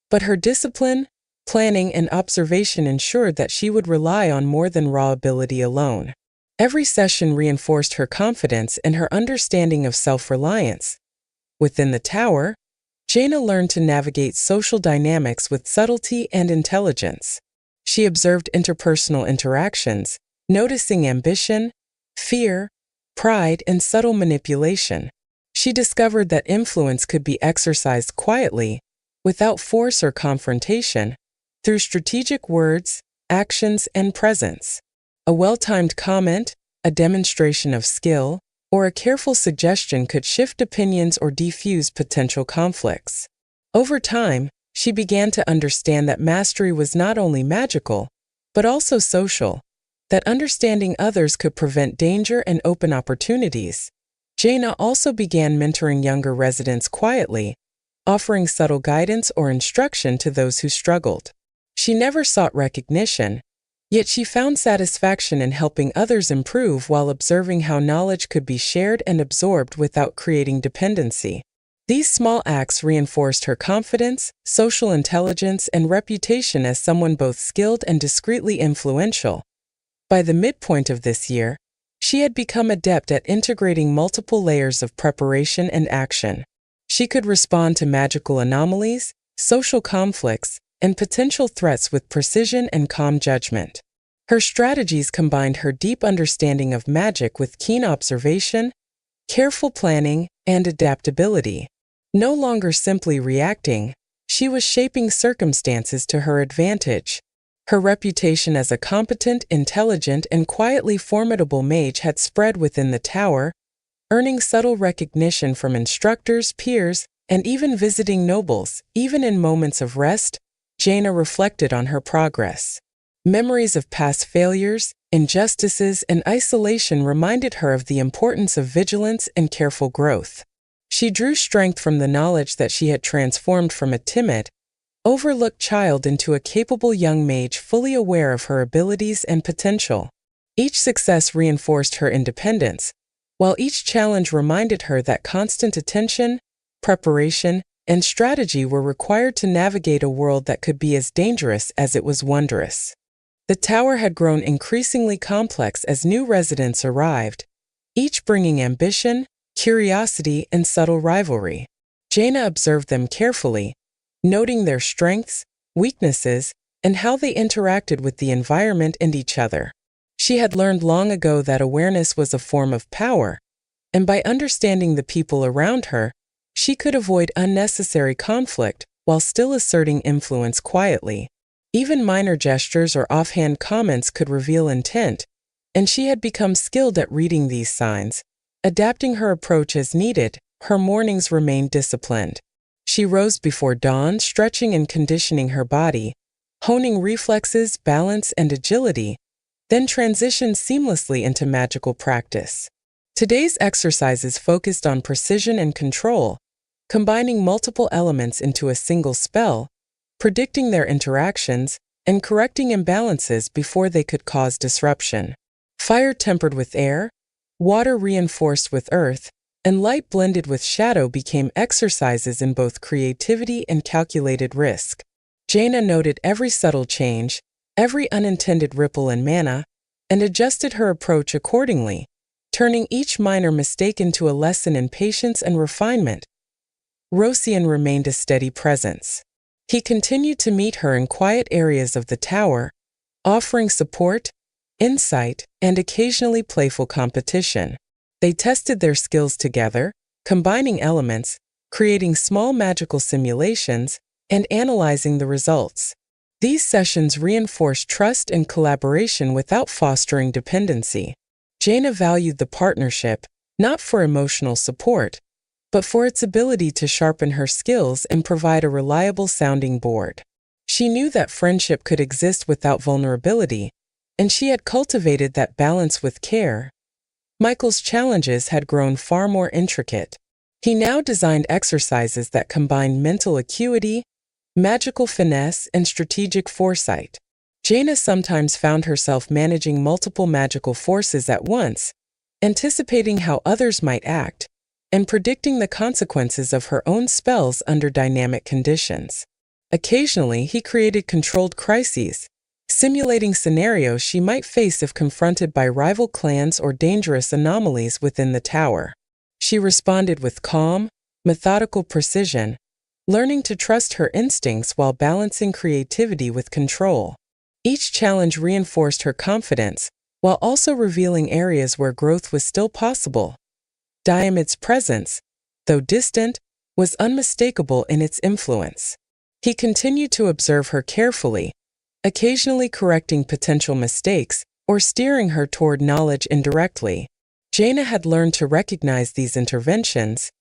but her discipline, planning, and observation ensured that she would rely on more than raw ability alone. Every session reinforced her confidence and her understanding of self-reliance. Within the tower, Jaina learned to navigate social dynamics with subtlety and intelligence. She observed interpersonal interactions, noticing ambition, fear, pride, and subtle manipulation. She discovered that influence could be exercised quietly, without force or confrontation, through strategic words, actions, and presence. A well-timed comment, a demonstration of skill, or a careful suggestion could shift opinions or defuse potential conflicts. Over time, she began to understand that mastery was not only magical, but also social, that understanding others could prevent danger and open opportunities. Jaina also began mentoring younger residents quietly, offering subtle guidance or instruction to those who struggled. She never sought recognition, yet she found satisfaction in helping others improve while observing how knowledge could be shared and absorbed without creating dependency. These small acts reinforced her confidence, social intelligence, and reputation as someone both skilled and discreetly influential. By the midpoint of this year, she had become adept at integrating multiple layers of preparation and action. She could respond to magical anomalies, social conflicts, and potential threats with precision and calm judgment. Her strategies combined her deep understanding of magic with keen observation, careful planning, and adaptability. No longer simply reacting, she was shaping circumstances to her advantage. Her reputation as a competent, intelligent, and quietly formidable mage had spread within the tower, earning subtle recognition from instructors, peers, and even visiting nobles. Even in moments of rest, Jaina reflected on her progress. Memories of past failures, injustices, and isolation reminded her of the importance of vigilance and careful growth. She drew strength from the knowledge that she had transformed from a timid, overlooked child into a capable young mage fully aware of her abilities and potential. Each success reinforced her independence, while each challenge reminded her that constant attention, preparation, and strategy were required to navigate a world that could be as dangerous as it was wondrous. The tower had grown increasingly complex as new residents arrived, each bringing ambition, curiosity, and subtle rivalry. Jaina observed them carefully, noting their strengths, weaknesses, and how they interacted with the environment and each other. She had learned long ago that awareness was a form of power, and by understanding the people around her, she could avoid unnecessary conflict while still asserting influence quietly. Even minor gestures or offhand comments could reveal intent, and she had become skilled at reading these signs, adapting her approach as needed. Her mornings remained disciplined. She rose before dawn, stretching and conditioning her body, honing reflexes, balance, and agility, then transitioned seamlessly into magical practice. Today's exercises focused on precision and control, combining multiple elements into a single spell, predicting their interactions, and correcting imbalances before they could cause disruption. Fire tempered with air, water reinforced with earth, and light blended with shadow became exercises in both creativity and calculated risk. Jaina noted every subtle change, every unintended ripple in mana, and adjusted her approach accordingly, turning each minor mistake into a lesson in patience and refinement. Rosian remained a steady presence. He continued to meet her in quiet areas of the tower, offering support, insight, and occasionally playful competition. They tested their skills together, combining elements, creating small magical simulations, and analyzing the results. These sessions reinforced trust and collaboration without fostering dependency. Jaina valued the partnership, not for emotional support, but for its ability to sharpen her skills and provide a reliable sounding board. She knew that friendship could exist without vulnerability, and she had cultivated that balance with care. Michael's challenges had grown far more intricate. He now designed exercises that combined mental acuity, magical finesse, and strategic foresight. Jaina sometimes found herself managing multiple magical forces at once, anticipating how others might act, and predicting the consequences of her own spells under dynamic conditions. Occasionally, he created controlled crises, simulating scenarios she might face if confronted by rival clans or dangerous anomalies within the tower. She responded with calm, methodical precision, learning to trust her instincts while balancing creativity with control. Each challenge reinforced her confidence, while also revealing areas where growth was still possible. Diamid's presence, though distant, was unmistakable in its influence. He continued to observe her carefully, occasionally correcting potential mistakes or steering her toward knowledge indirectly. Jaina had learned to recognize these interventions,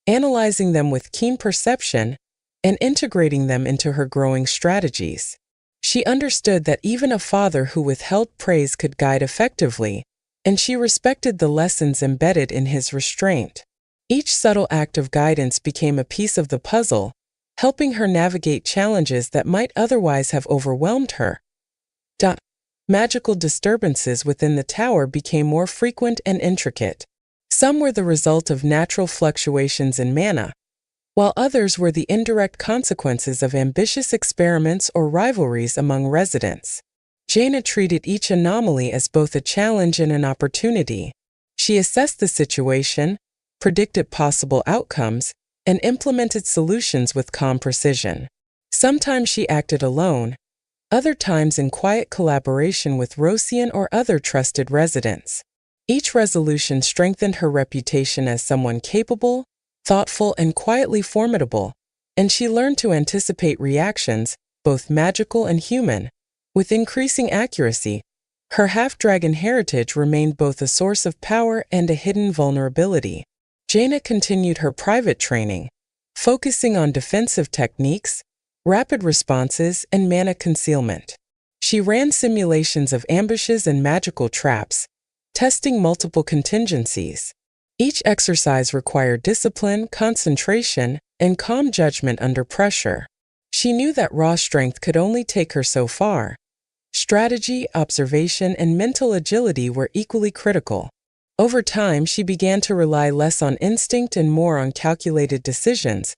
analyzing them with keen perception, and integrating them into her growing strategies. She understood that even a father who withheld praise could guide effectively, and she respected the lessons embedded in his restraint. Each subtle act of guidance became a piece of the puzzle, helping her navigate challenges that might otherwise have overwhelmed her. Magical disturbances within the tower became more frequent and intricate. Some were the result of natural fluctuations in mana, while others were the indirect consequences of ambitious experiments or rivalries among residents. Jaina treated each anomaly as both a challenge and an opportunity. She assessed the situation, predicted possible outcomes, and implemented solutions with calm precision. Sometimes she acted alone, other times in quiet collaboration with Rosian or other trusted residents. Each resolution strengthened her reputation as someone capable, thoughtful, and quietly formidable, and she learned to anticipate reactions, both magical and human, with increasing accuracy. Her half-dragon heritage remained both a source of power and a hidden vulnerability. Jaina continued her private training, focusing on defensive techniques, rapid responses, and mana concealment. She ran simulations of ambushes and magical traps, testing multiple contingencies. Each exercise required discipline, concentration, and calm judgment under pressure. She knew that raw strength could only take her so far. Strategy, observation, and mental agility were equally critical. Over time, she began to rely less on instinct and more on calculated decisions,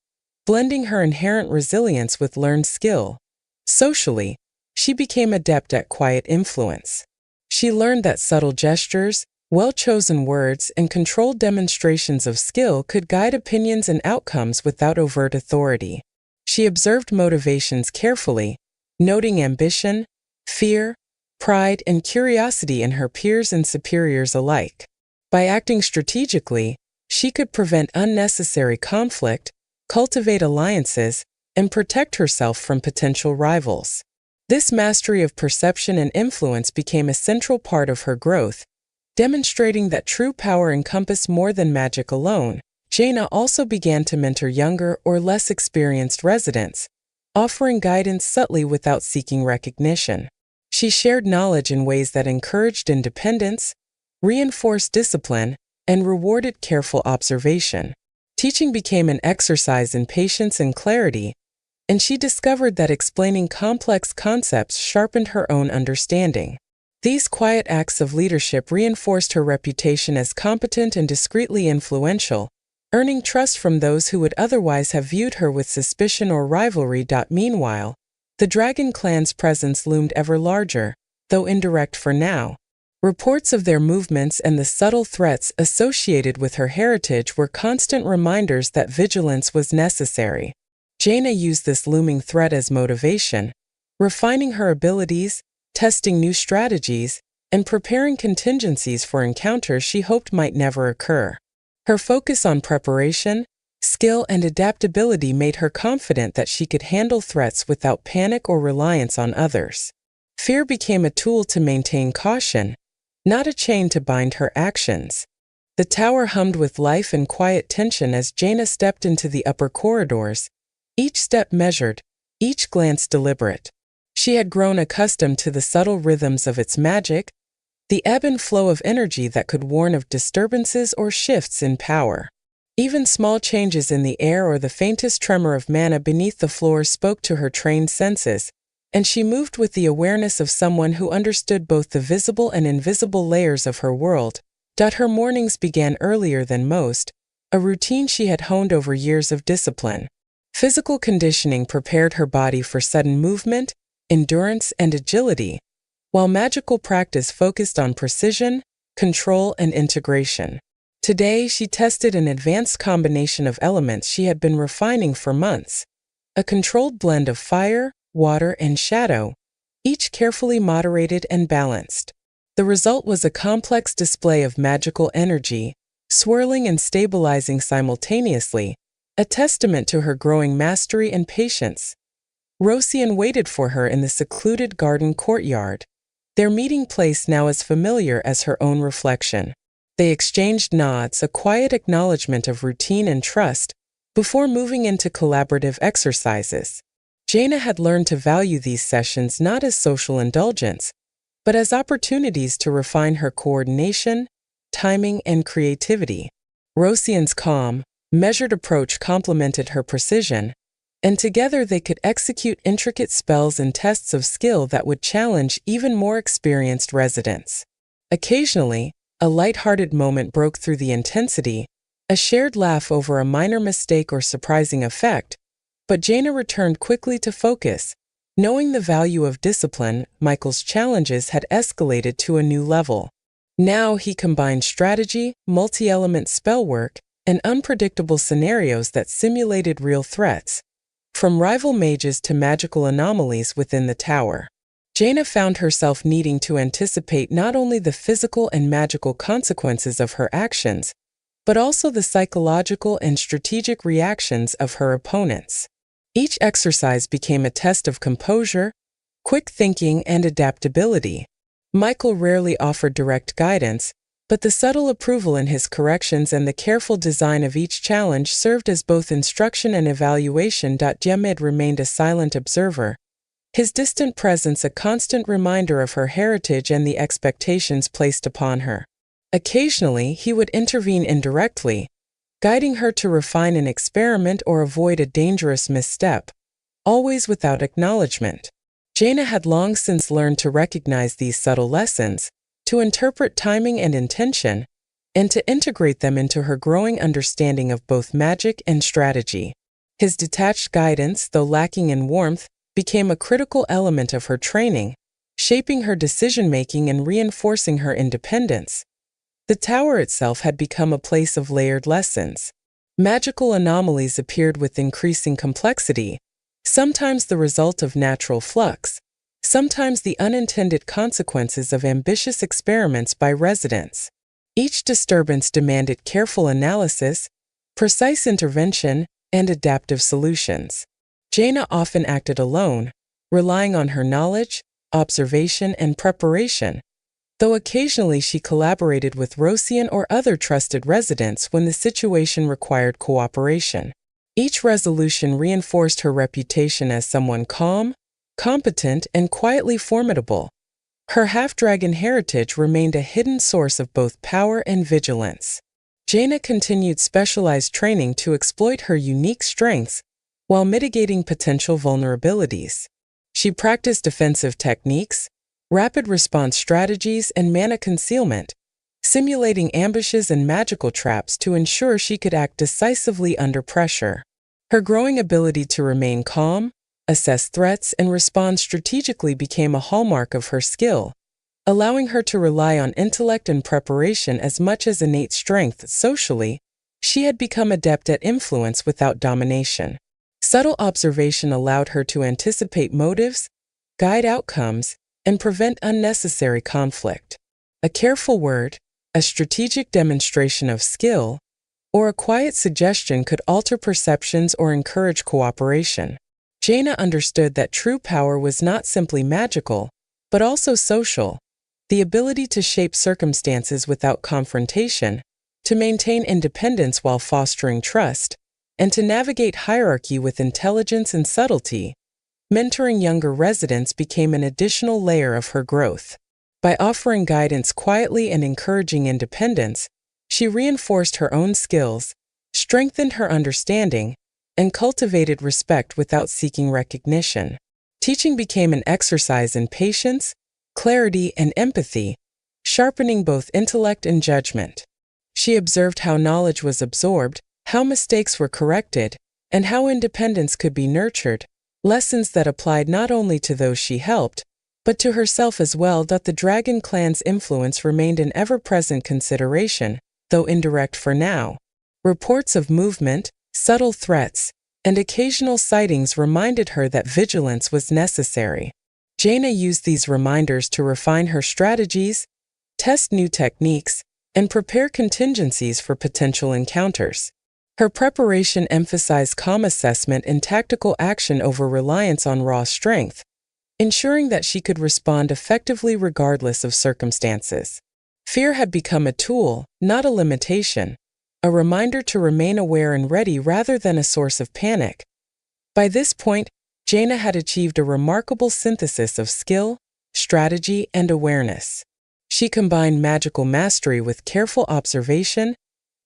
blending her inherent resilience with learned skill. Socially, she became adept at quiet influence. She learned that subtle gestures, well-chosen words, and controlled demonstrations of skill could guide opinions and outcomes without overt authority. She observed motivations carefully, noting ambition, fear, pride, and curiosity in her peers and superiors alike. By acting strategically, she could prevent unnecessary conflict, cultivate alliances, and protect herself from potential rivals. This mastery of perception and influence became a central part of her growth, demonstrating that true power encompassed more than magic alone. Jaina also began to mentor younger or less experienced residents, offering guidance subtly without seeking recognition. She shared knowledge in ways that encouraged independence, reinforced discipline, and rewarded careful observation. Teaching became an exercise in patience and clarity, and she discovered that explaining complex concepts sharpened her own understanding. These quiet acts of leadership reinforced her reputation as competent and discreetly influential, earning trust from those who would otherwise have viewed her with suspicion or rivalry. Meanwhile, the dragon clan's presence loomed ever larger, though indirect for now. Reports of their movements and the subtle threats associated with her heritage were constant reminders that vigilance was necessary. Jaina used this looming threat as motivation, refining her abilities, testing new strategies, and preparing contingencies for encounters she hoped might never occur. Her focus on preparation, skill, and adaptability made her confident that she could handle threats without panic or reliance on others. Fear became a tool to maintain caution, not a chain to bind her actions. The tower hummed with life and quiet tension as Jaina stepped into the upper corridors, each step measured, each glance deliberate. She had grown accustomed to the subtle rhythms of its magic, the ebb and flow of energy that could warn of disturbances or shifts in power. Even small changes in the air or the faintest tremor of mana beneath the floor spoke to her trained senses, and she moved with the awareness of someone who understood both the visible and invisible layers of her world. Her mornings began earlier than most, a routine she had honed over years of discipline. Physical conditioning prepared her body for sudden movement, endurance, and agility, while magical practice focused on precision, control, and integration. Today, she tested an advanced combination of elements she had been refining for months, a controlled blend of fire, water, and shadow, each carefully moderated and balanced. The result was a complex display of magical energy, swirling and stabilizing simultaneously, a testament to her growing mastery and patience. Rosian waited for her in the secluded garden courtyard, their meeting place now as familiar as her own reflection. They exchanged nods, a quiet acknowledgement of routine and trust, before moving into collaborative exercises. Jaina had learned to value these sessions not as social indulgence, but as opportunities to refine her coordination, timing, and creativity. Rosian's calm, measured approach complemented her precision, and together they could execute intricate spells and tests of skill that would challenge even more experienced residents. Occasionally, a light-hearted moment broke through the intensity, a shared laugh over a minor mistake or surprising effect, but Jaina returned quickly to focus. Knowing the value of discipline, Michael's challenges had escalated to a new level. Now he combined strategy, multi-element spell work, and unpredictable scenarios that simulated real threats, from rival mages to magical anomalies within the tower. Jaina found herself needing to anticipate not only the physical and magical consequences of her actions, but also the psychological and strategic reactions of her opponents. Each exercise became a test of composure, quick thinking, and adaptability. Michael rarely offered direct guidance, but the subtle approval in his corrections and the careful design of each challenge served as both instruction and evaluation. Diarmid remained a silent observer, his distant presence a constant reminder of her heritage and the expectations placed upon her. Occasionally, he would intervene indirectly, guiding her to refine an experiment or avoid a dangerous misstep, always without acknowledgement. Jaina had long since learned to recognize these subtle lessons, to interpret timing and intention, and to integrate them into her growing understanding of both magic and strategy. His detached guidance, though lacking in warmth, became a critical element of her training, shaping her decision-making and reinforcing her independence. The tower itself had become a place of layered lessons. Magical anomalies appeared with increasing complexity, sometimes the result of natural flux, sometimes the unintended consequences of ambitious experiments by residents. Each disturbance demanded careful analysis, precise intervention, and adaptive solutions. Jaina often acted alone, relying on her knowledge, observation, and preparation, though occasionally she collaborated with Rosian or other trusted residents when the situation required cooperation. Each resolution reinforced her reputation as someone calm, competent, and quietly formidable. Her half-dragon heritage remained a hidden source of both power and vigilance. Jaina continued specialized training to exploit her unique strengths while mitigating potential vulnerabilities. She practiced defensive techniques, rapid response strategies, and mana concealment, simulating ambushes and magical traps to ensure she could act decisively under pressure. Her growing ability to remain calm, assess threats, and respond strategically became a hallmark of her skill, allowing her to rely on intellect and preparation as much as innate strength. Socially, she had become adept at influence without domination. Subtle observation allowed her to anticipate motives, guide outcomes, and prevent unnecessary conflict. A careful word, a strategic demonstration of skill, or a quiet suggestion could alter perceptions or encourage cooperation. Jaina understood that true power was not simply magical, but also social, the ability to shape circumstances without confrontation, to maintain independence while fostering trust, and to navigate hierarchy with intelligence and subtlety. Mentoring younger residents became an additional layer of her growth. By offering guidance quietly and encouraging independence, she reinforced her own skills, strengthened her understanding, and cultivated respect without seeking recognition. Teaching became an exercise in patience, clarity, and empathy, sharpening both intellect and judgment. She observed how knowledge was absorbed, how mistakes were corrected, and how independence could be nurtured, lessons that applied not only to those she helped, but to herself as well. The Dragon clan's influence remained an ever-present consideration, though indirect for now. Reports of movement, subtle threats, and occasional sightings reminded her that vigilance was necessary. Jaina used these reminders to refine her strategies, test new techniques, and prepare contingencies for potential encounters. Her preparation emphasized calm assessment and tactical action over reliance on raw strength, ensuring that she could respond effectively regardless of circumstances. Fear had become a tool, not a limitation, a reminder to remain aware and ready rather than a source of panic. By this point, Jaina had achieved a remarkable synthesis of skill, strategy, and awareness. She combined magical mastery with careful observation,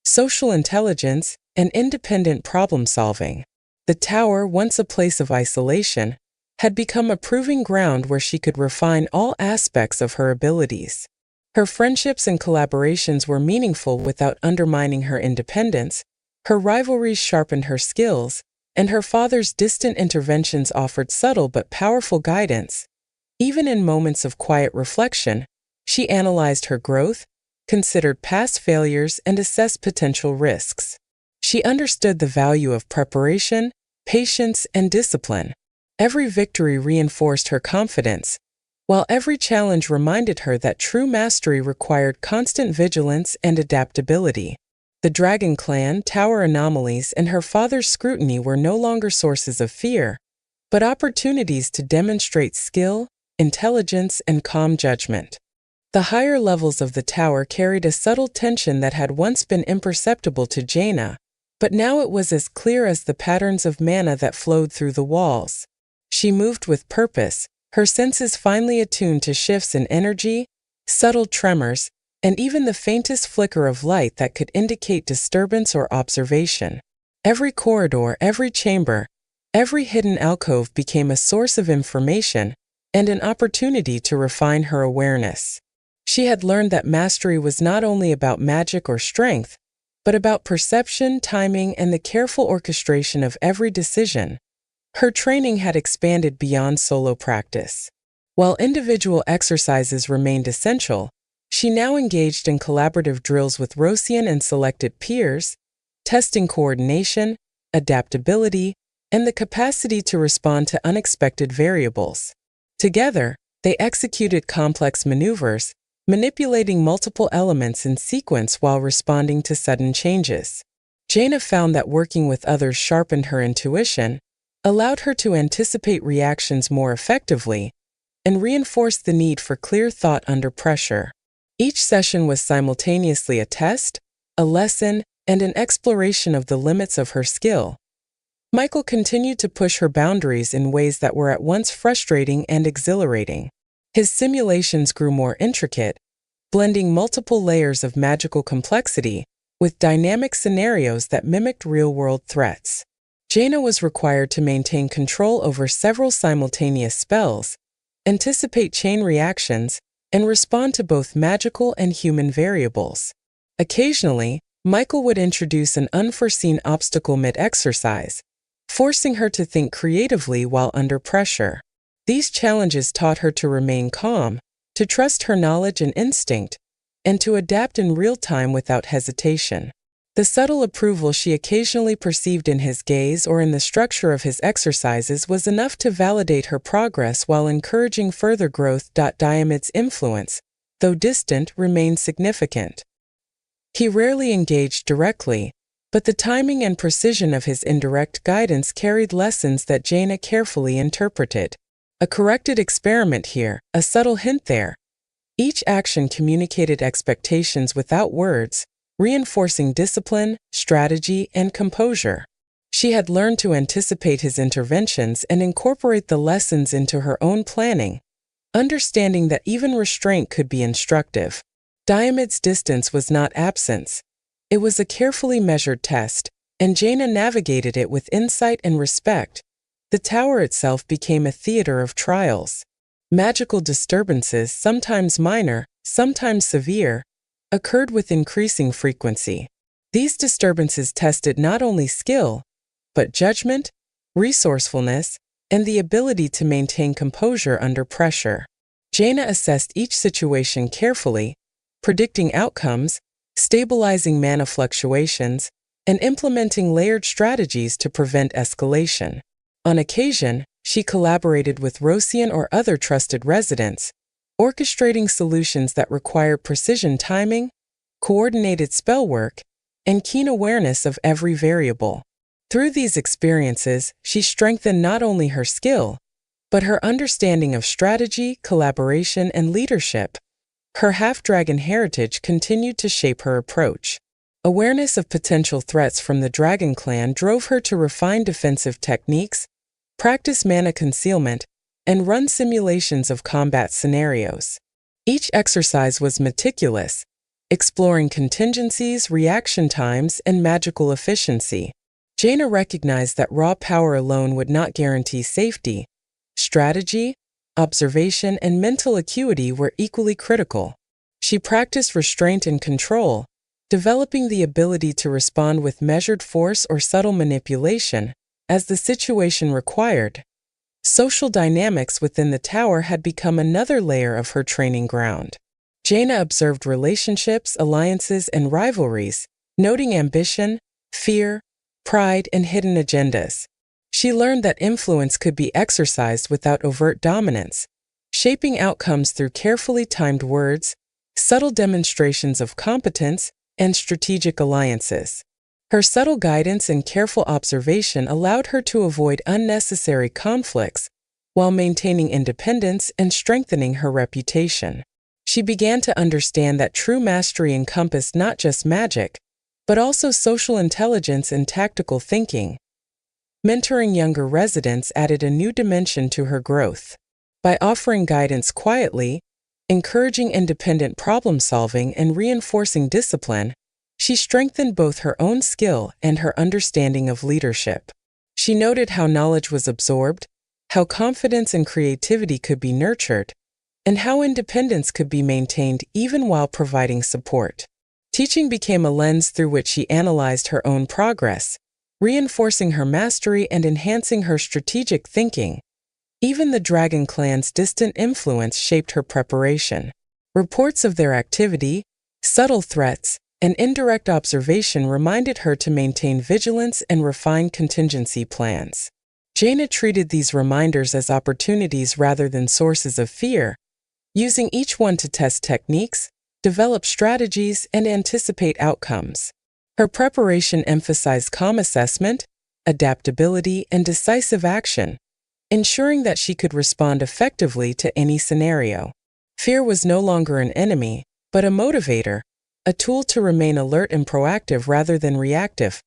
social intelligence, and independent problem-solving. The tower, once a place of isolation, had become a proving ground where she could refine all aspects of her abilities. Her friendships and collaborations were meaningful without undermining her independence, her rivalries sharpened her skills, and her father's distant interventions offered subtle but powerful guidance. Even in moments of quiet reflection, she analyzed her growth, considered past failures, and assessed potential risks. She understood the value of preparation, patience, and discipline. Every victory reinforced her confidence, while every challenge reminded her that true mastery required constant vigilance and adaptability. The Dragon Clan, tower anomalies, and her father's scrutiny were no longer sources of fear, but opportunities to demonstrate skill, intelligence, and calm judgment. The higher levels of the tower carried a subtle tension that had once been imperceptible to Jaina, but now it was as clear as the patterns of mana that flowed through the walls. She moved with purpose, her senses finely attuned to shifts in energy, subtle tremors, and even the faintest flicker of light that could indicate disturbance or observation. Every corridor, every chamber, every hidden alcove became a source of information and an opportunity to refine her awareness. She had learned that mastery was not only about magic or strength, but about perception, timing, and the careful orchestration of every decision. Her training had expanded beyond solo practice. While individual exercises remained essential, she now engaged in collaborative drills with Rosian and selected peers, testing coordination, adaptability, and the capacity to respond to unexpected variables. Together, they executed complex maneuvers, manipulating multiple elements in sequence while responding to sudden changes. Jaina found that working with others sharpened her intuition, allowed her to anticipate reactions more effectively, and reinforced the need for clear thought under pressure. Each session was simultaneously a test, a lesson, and an exploration of the limits of her skill. Michael continued to push her boundaries in ways that were at once frustrating and exhilarating. His simulations grew more intricate, blending multiple layers of magical complexity with dynamic scenarios that mimicked real-world threats. Jaina was required to maintain control over several simultaneous spells, anticipate chain reactions, and respond to both magical and human variables. Occasionally, Michael would introduce an unforeseen obstacle mid-exercise, forcing her to think creatively while under pressure. These challenges taught her to remain calm, to trust her knowledge and instinct, and to adapt in real time without hesitation. The subtle approval she occasionally perceived in his gaze or in the structure of his exercises was enough to validate her progress while encouraging further growth. Diomed's influence, though distant, remained significant. He rarely engaged directly, but the timing and precision of his indirect guidance carried lessons that Jaina carefully interpreted. A corrected experiment here, a subtle hint there. Each action communicated expectations without words, reinforcing discipline, strategy, and composure. She had learned to anticipate his interventions and incorporate the lessons into her own planning, understanding that even restraint could be instructive. Diomed's distance was not absence. It was a carefully measured test, and Jaina navigated it with insight and respect. The tower itself became a theater of trials. Magical disturbances, sometimes minor, sometimes severe, occurred with increasing frequency. These disturbances tested not only skill, but judgment, resourcefulness, and the ability to maintain composure under pressure. Jaina assessed each situation carefully, predicting outcomes, stabilizing mana fluctuations, and implementing layered strategies to prevent escalation. On occasion, she collaborated with Rosian or other trusted residents, orchestrating solutions that required precision timing, coordinated spell work, and keen awareness of every variable. Through these experiences, she strengthened not only her skill, but her understanding of strategy, collaboration, and leadership. Her half-dragon heritage continued to shape her approach. Awareness of potential threats from the dragon clan drove her to refine defensive techniques, practice mana concealment, and run simulations of combat scenarios. Each exercise was meticulous, exploring contingencies, reaction times, and magical efficiency. Jaina recognized that raw power alone would not guarantee safety. Strategy, observation, and mental acuity were equally critical. She practiced restraint and control, developing the ability to respond with measured force or subtle manipulation as the situation required. Social dynamics within the tower had become another layer of her training ground. Jaina observed relationships, alliances, and rivalries, noting ambition, fear, pride, and hidden agendas. She learned that influence could be exercised without overt dominance, shaping outcomes through carefully timed words, subtle demonstrations of competence, and strategic alliances. Her subtle guidance and careful observation allowed her to avoid unnecessary conflicts while maintaining independence and strengthening her reputation. She began to understand that true mastery encompassed not just magic, but also social intelligence and tactical thinking. Mentoring younger residents added a new dimension to her growth. By offering guidance quietly, encouraging independent problem-solving, and reinforcing discipline, she strengthened both her own skill and her understanding of leadership. She noted how knowledge was absorbed, how confidence and creativity could be nurtured, and how independence could be maintained even while providing support. Teaching became a lens through which she analyzed her own progress, reinforcing her mastery and enhancing her strategic thinking. Even the Dragon Clan's distant influence shaped her preparation. Reports of their activity, subtle threats, and indirect observation reminded her to maintain vigilance and refine contingency plans. Jaina treated these reminders as opportunities rather than sources of fear, using each one to test techniques, develop strategies, and anticipate outcomes. Her preparation emphasized calm assessment, adaptability, and decisive action, ensuring that she could respond effectively to any scenario. Fear was no longer an enemy, but a motivator, a tool to remain alert and proactive rather than reactive.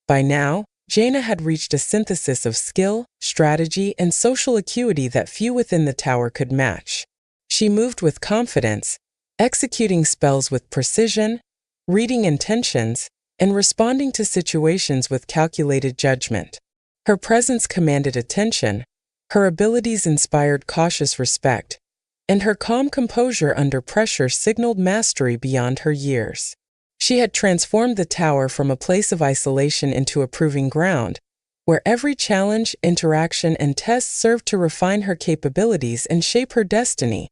By now, Jaina had reached a synthesis of skill, strategy, and social acuity that few within the tower could match. She moved with confidence, executing spells with precision, reading intentions, and responding to situations with calculated judgment. Her presence commanded attention, her abilities inspired cautious respect, and her calm composure under pressure signaled mastery beyond her years. She had transformed the tower from a place of isolation into a proving ground, where every challenge, interaction, and test served to refine her capabilities and shape her destiny.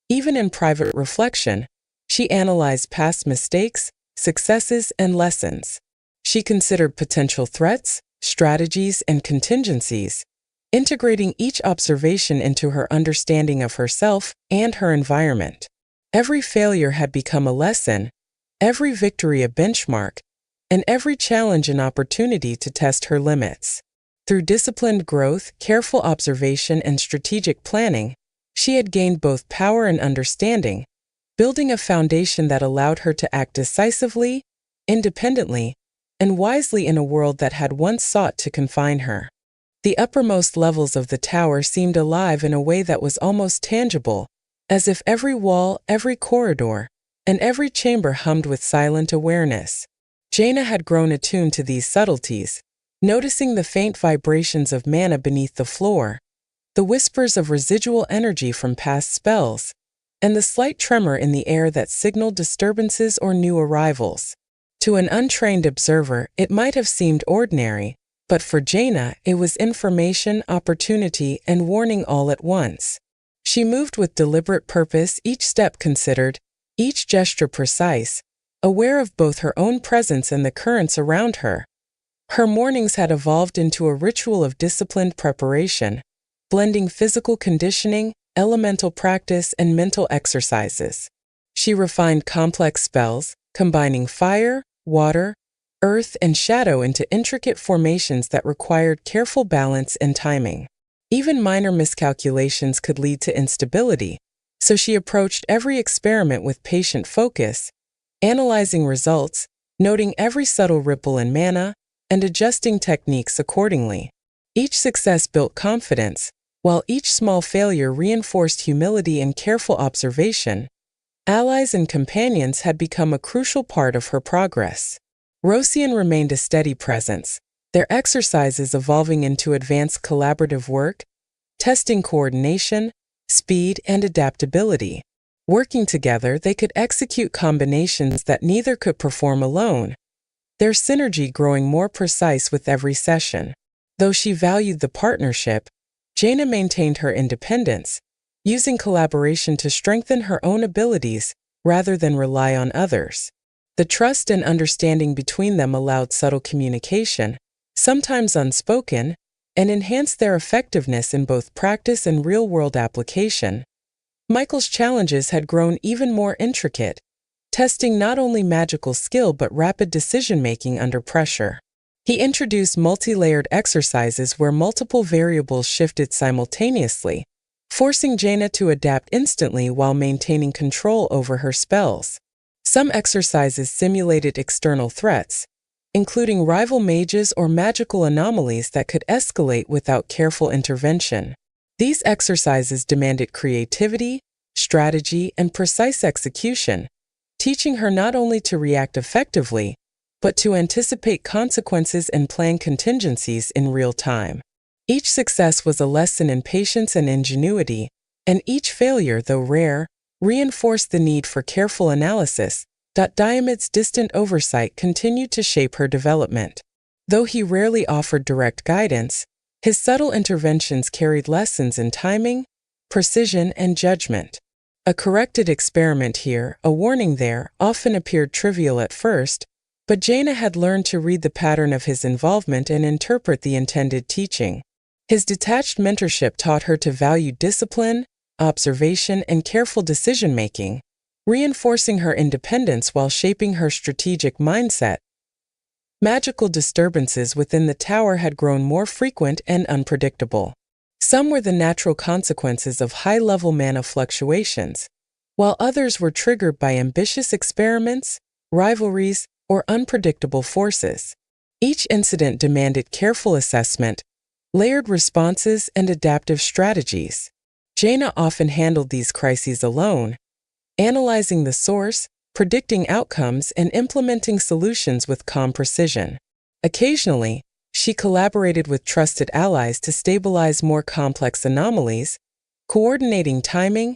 Even in private reflection, she analyzed past mistakes, successes, and lessons. She considered potential threats, strategies, and contingencies, integrating each observation into her understanding of herself and her environment. Every failure had become a lesson, every victory a benchmark, and every challenge an opportunity to test her limits. Through disciplined growth, careful observation, and strategic planning, she had gained both power and understanding, building a foundation that allowed her to act decisively, independently, and wisely in a world that had once sought to confine her. The uppermost levels of the tower seemed alive in a way that was almost tangible, as if every wall, every corridor, and every chamber hummed with silent awareness. Jaina had grown attuned to these subtleties, noticing the faint vibrations of mana beneath the floor, the whispers of residual energy from past spells, and the slight tremor in the air that signaled disturbances or new arrivals. To an untrained observer, it might have seemed ordinary, but for Jaina, it was information, opportunity, and warning all at once. She moved with deliberate purpose, each step considered, each gesture precise, aware of both her own presence and the currents around her. Her mornings had evolved into a ritual of disciplined preparation, blending physical conditioning, elemental practice, and mental exercises. She refined complex spells, combining fire, water, earth, and shadow into intricate formations that required careful balance and timing. Even minor miscalculations could lead to instability, so she approached every experiment with patient focus, analyzing results, noting every subtle ripple in mana, and adjusting techniques accordingly. Each success built confidence, while each small failure reinforced humility and careful observation. Allies and companions had become a crucial part of her progress. Rosian remained a steady presence, their exercises evolving into advanced collaborative work, testing coordination, speed, and adaptability. Working together, they could execute combinations that neither could perform alone, their synergy growing more precise with every session. Though she valued the partnership, Jaina maintained her independence, using collaboration to strengthen her own abilities rather than rely on others. The trust and understanding between them allowed subtle communication, sometimes unspoken, and enhanced their effectiveness in both practice and real-world application. Michael's challenges had grown even more intricate, testing not only magical skill but rapid decision-making under pressure. He introduced multi-layered exercises where multiple variables shifted simultaneously, forcing Jaina to adapt instantly while maintaining control over her spells. Some exercises simulated external threats, including rival mages or magical anomalies that could escalate without careful intervention. These exercises demanded creativity, strategy, and precise execution, teaching her not only to react effectively, but to anticipate consequences and plan contingencies in real time. Each success was a lesson in patience and ingenuity, and each failure, though rare, reinforced the need for careful analysis. Diamond's distant oversight continued to shape her development. Though he rarely offered direct guidance, his subtle interventions carried lessons in timing, precision, and judgment. A corrected experiment here, a warning there, often appeared trivial at first, but Jaina had learned to read the pattern of his involvement and interpret the intended teaching. His detached mentorship taught her to value discipline, observation, and careful decision-making, reinforcing her independence while shaping her strategic mindset. Magical disturbances within the tower had grown more frequent and unpredictable. Some were the natural consequences of high-level mana fluctuations, while others were triggered by ambitious experiments, rivalries, or unpredictable forces. Each incident demanded careful assessment, layered responses, and adaptive strategies. Jaina often handled these crises alone, analyzing the source, predicting outcomes, and implementing solutions with calm precision. Occasionally, she collaborated with trusted allies to stabilize more complex anomalies, coordinating timing,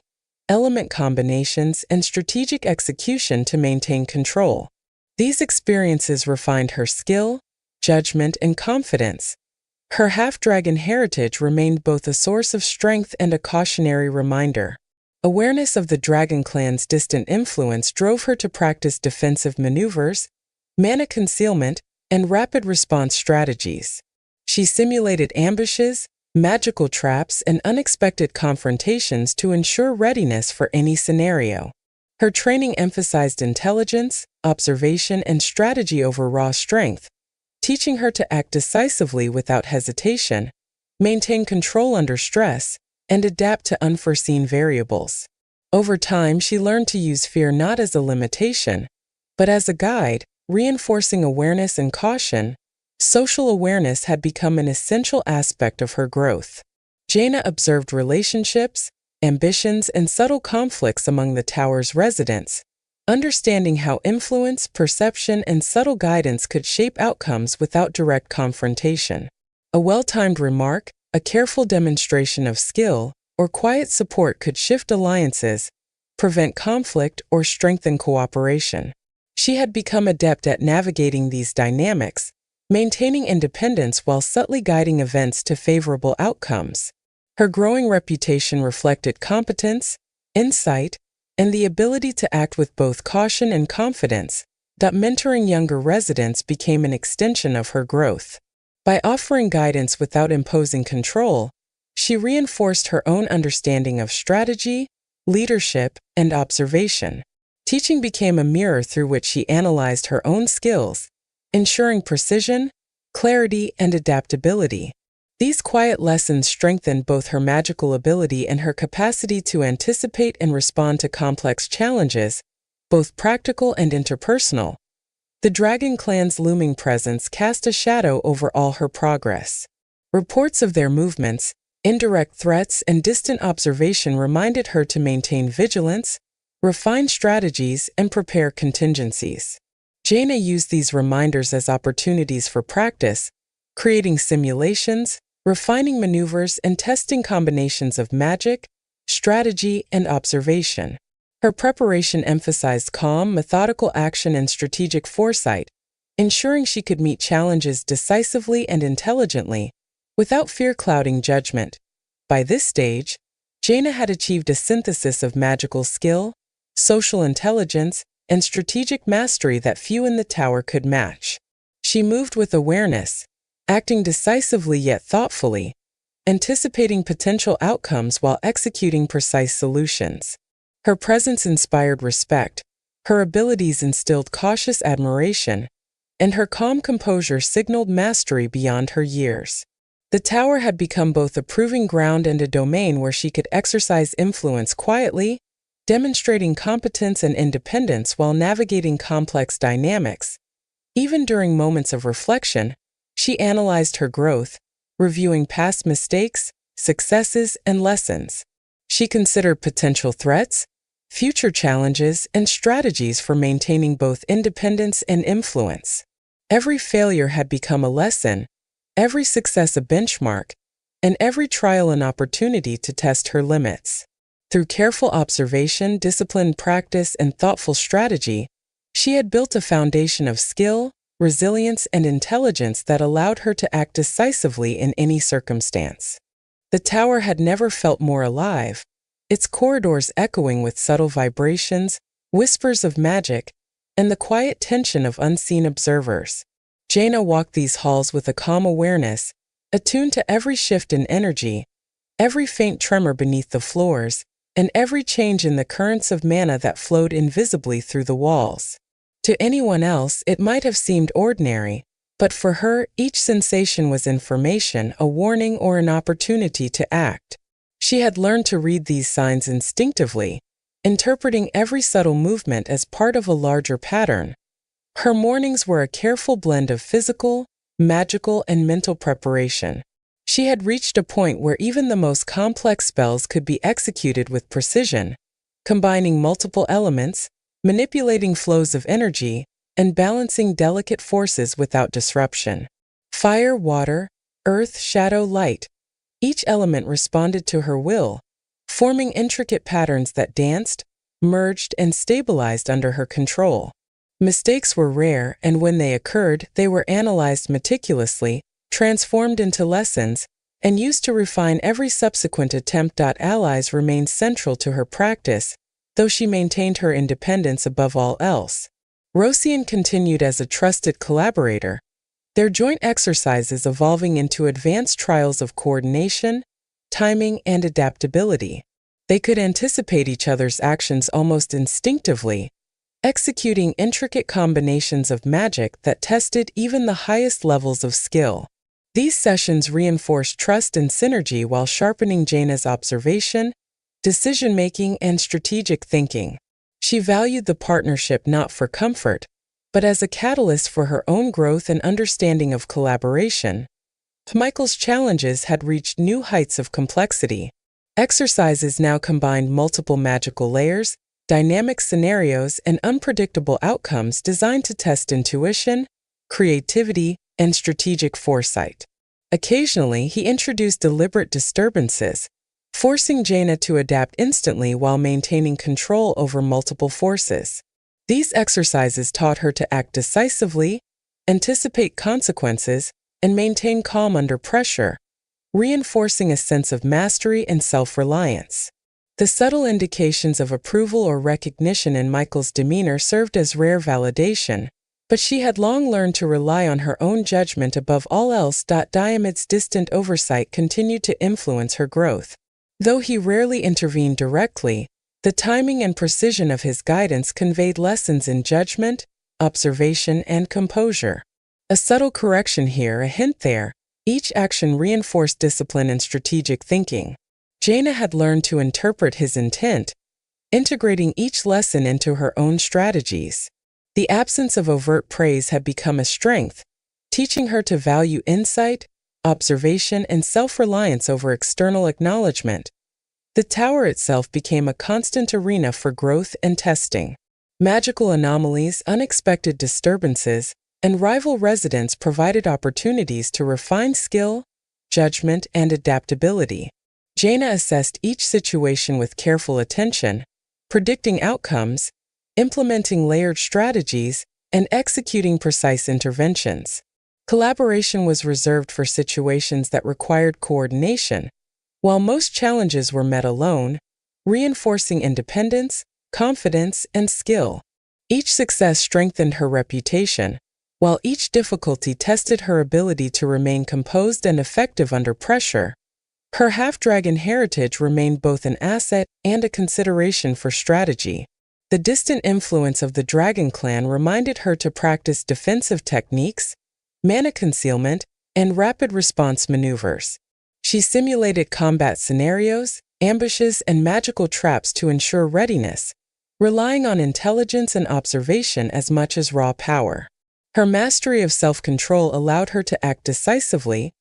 element combinations, and strategic execution to maintain control. These experiences refined her skill, judgment, and confidence. Her half-dragon heritage remained both a source of strength and a cautionary reminder. Awareness of the dragon clan's distant influence drove her to practice defensive maneuvers, mana concealment, and rapid response strategies. She simulated ambushes, magical traps, and unexpected confrontations to ensure readiness for any scenario. Her training emphasized intelligence, observation, and strategy over raw strength, teaching her to act decisively without hesitation, maintain control under stress, and adapt to unforeseen variables. Over time, she learned to use fear not as a limitation, but as a guide, reinforcing awareness and caution. Social awareness had become an essential aspect of her growth. Jaina observed relationships, ambitions, and subtle conflicts among the tower's residents, understanding how influence, perception, and subtle guidance could shape outcomes without direct confrontation. A well-timed remark, a careful demonstration of skill, or quiet support could shift alliances, prevent conflict, or strengthen cooperation. She had become adept at navigating these dynamics, maintaining independence while subtly guiding events to favorable outcomes. Her growing reputation reflected competence, insight, and the ability to act with both caution and confidence. That mentoring younger residents became an extension of her growth. By offering guidance without imposing control, she reinforced her own understanding of strategy, leadership, and observation. Teaching became a mirror through which she analyzed her own skills, ensuring precision, clarity, and adaptability. These quiet lessons strengthened both her magical ability and her capacity to anticipate and respond to complex challenges, both practical and interpersonal. The Dragon Clan's looming presence cast a shadow over all her progress. Reports of their movements, indirect threats, and distant observation reminded her to maintain vigilance, refine strategies, and prepare contingencies. Jaina used these reminders as opportunities for practice, creating simulations, refining maneuvers, and testing combinations of magic, strategy, and observation. Her preparation emphasized calm, methodical action and strategic foresight, ensuring she could meet challenges decisively and intelligently, without fear clouding judgment. By this stage, Jaina had achieved a synthesis of magical skill, social intelligence, and strategic mastery that few in the tower could match. She moved with awareness, acting decisively yet thoughtfully, anticipating potential outcomes while executing precise solutions. Her presence inspired respect, her abilities instilled cautious admiration, and her calm composure signaled mastery beyond her years. The tower had become both a proving ground and a domain where she could exercise influence quietly, demonstrating competence and independence while navigating complex dynamics. Even during moments of reflection, she analyzed her growth, reviewing past mistakes, successes, and lessons. She considered potential threats, future challenges, and strategies for maintaining both independence and influence. Every failure had become a lesson, every success a benchmark, and every trial an opportunity to test her limits. Through careful observation, disciplined practice, and thoughtful strategy, she had built a foundation of skill, resilience, and intelligence that allowed her to act decisively in any circumstance. The tower had never felt more alive, its corridors echoing with subtle vibrations, whispers of magic, and the quiet tension of unseen observers. Jaina walked these halls with a calm awareness, attuned to every shift in energy, every faint tremor beneath the floors, and every change in the currents of mana that flowed invisibly through the walls. To anyone else, it might have seemed ordinary, but for her, each sensation was information, a warning, or an opportunity to act. She had learned to read these signs instinctively, interpreting every subtle movement as part of a larger pattern. Her mornings were a careful blend of physical, magical, and mental preparation. She had reached a point where even the most complex spells could be executed with precision, combining multiple elements, manipulating flows of energy, and balancing delicate forces without disruption. Fire, water, earth, shadow, light. Each element responded to her will, forming intricate patterns that danced, merged, and stabilized under her control. Mistakes were rare, and when they occurred, they were analyzed meticulously, transformed into lessons, and used to refine every subsequent attempt. Allies remained central to her practice, though she maintained her independence above all else. Rosian continued as a trusted collaborator, their joint exercises evolving into advanced trials of coordination, timing, and adaptability. They could anticipate each other's actions almost instinctively, executing intricate combinations of magic that tested even the highest levels of skill. These sessions reinforced trust and synergy while sharpening Jaina's observation, decision-making, and strategic thinking. She valued the partnership not for comfort, but as a catalyst for her own growth and understanding of collaboration. Michael's challenges had reached new heights of complexity. Exercises now combined multiple magical layers, dynamic scenarios, and unpredictable outcomes designed to test intuition, creativity, and strategic foresight. Occasionally, he introduced deliberate disturbances, forcing Jaina to adapt instantly while maintaining control over multiple forces. These exercises taught her to act decisively, anticipate consequences, and maintain calm under pressure, reinforcing a sense of mastery and self-reliance. The subtle indications of approval or recognition in Michael's demeanor served as rare validation, but she had long learned to rely on her own judgment above all else. Diamond's distant oversight continued to influence her growth. Though he rarely intervened directly, the timing and precision of his guidance conveyed lessons in judgment, observation, and composure. A subtle correction here, a hint there, each action reinforced discipline and strategic thinking. Jaina had learned to interpret his intent, integrating each lesson into her own strategies. The absence of overt praise had become a strength, teaching her to value insight, observation, and self-reliance over external acknowledgement. The tower itself became a constant arena for growth and testing. Magical anomalies, unexpected disturbances, and rival residents provided opportunities to refine skill, judgment, and adaptability. Jaina assessed each situation with careful attention, predicting outcomes, implementing layered strategies, and executing precise interventions. Collaboration was reserved for situations that required coordination, while most challenges were met alone, reinforcing independence, confidence, and skill. Each success strengthened her reputation, while each difficulty tested her ability to remain composed and effective under pressure. Her half-dragon heritage remained both an asset and a consideration for strategy. The distant influence of the dragon clan reminded her to practice defensive techniques, mana concealment, and rapid response maneuvers. She simulated combat scenarios, ambushes, and magical traps to ensure readiness, relying on intelligence and observation as much as raw power. Her mastery of self-control allowed her to act decisively,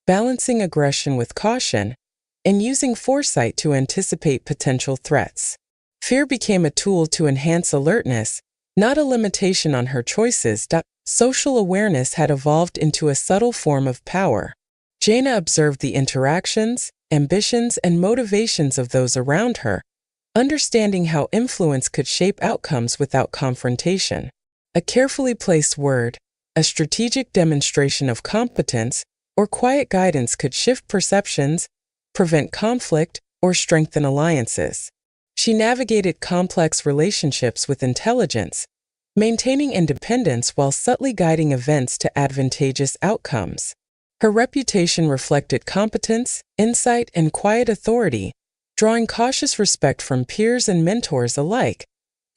balancing aggression with caution, and using foresight to anticipate potential threats. Fear became a tool to enhance alertness, not a limitation on her choices. Social awareness had evolved into a subtle form of power. Jaina observed the interactions, ambitions, and motivations of those around her, understanding how influence could shape outcomes without confrontation. A carefully placed word, a strategic demonstration of competence, or quiet guidance could shift perceptions, prevent conflict, or strengthen alliances. She navigated complex relationships with intelligence, maintaining independence while subtly guiding events to advantageous outcomes. Her reputation reflected competence, insight, and quiet authority, drawing cautious respect from peers and mentors alike.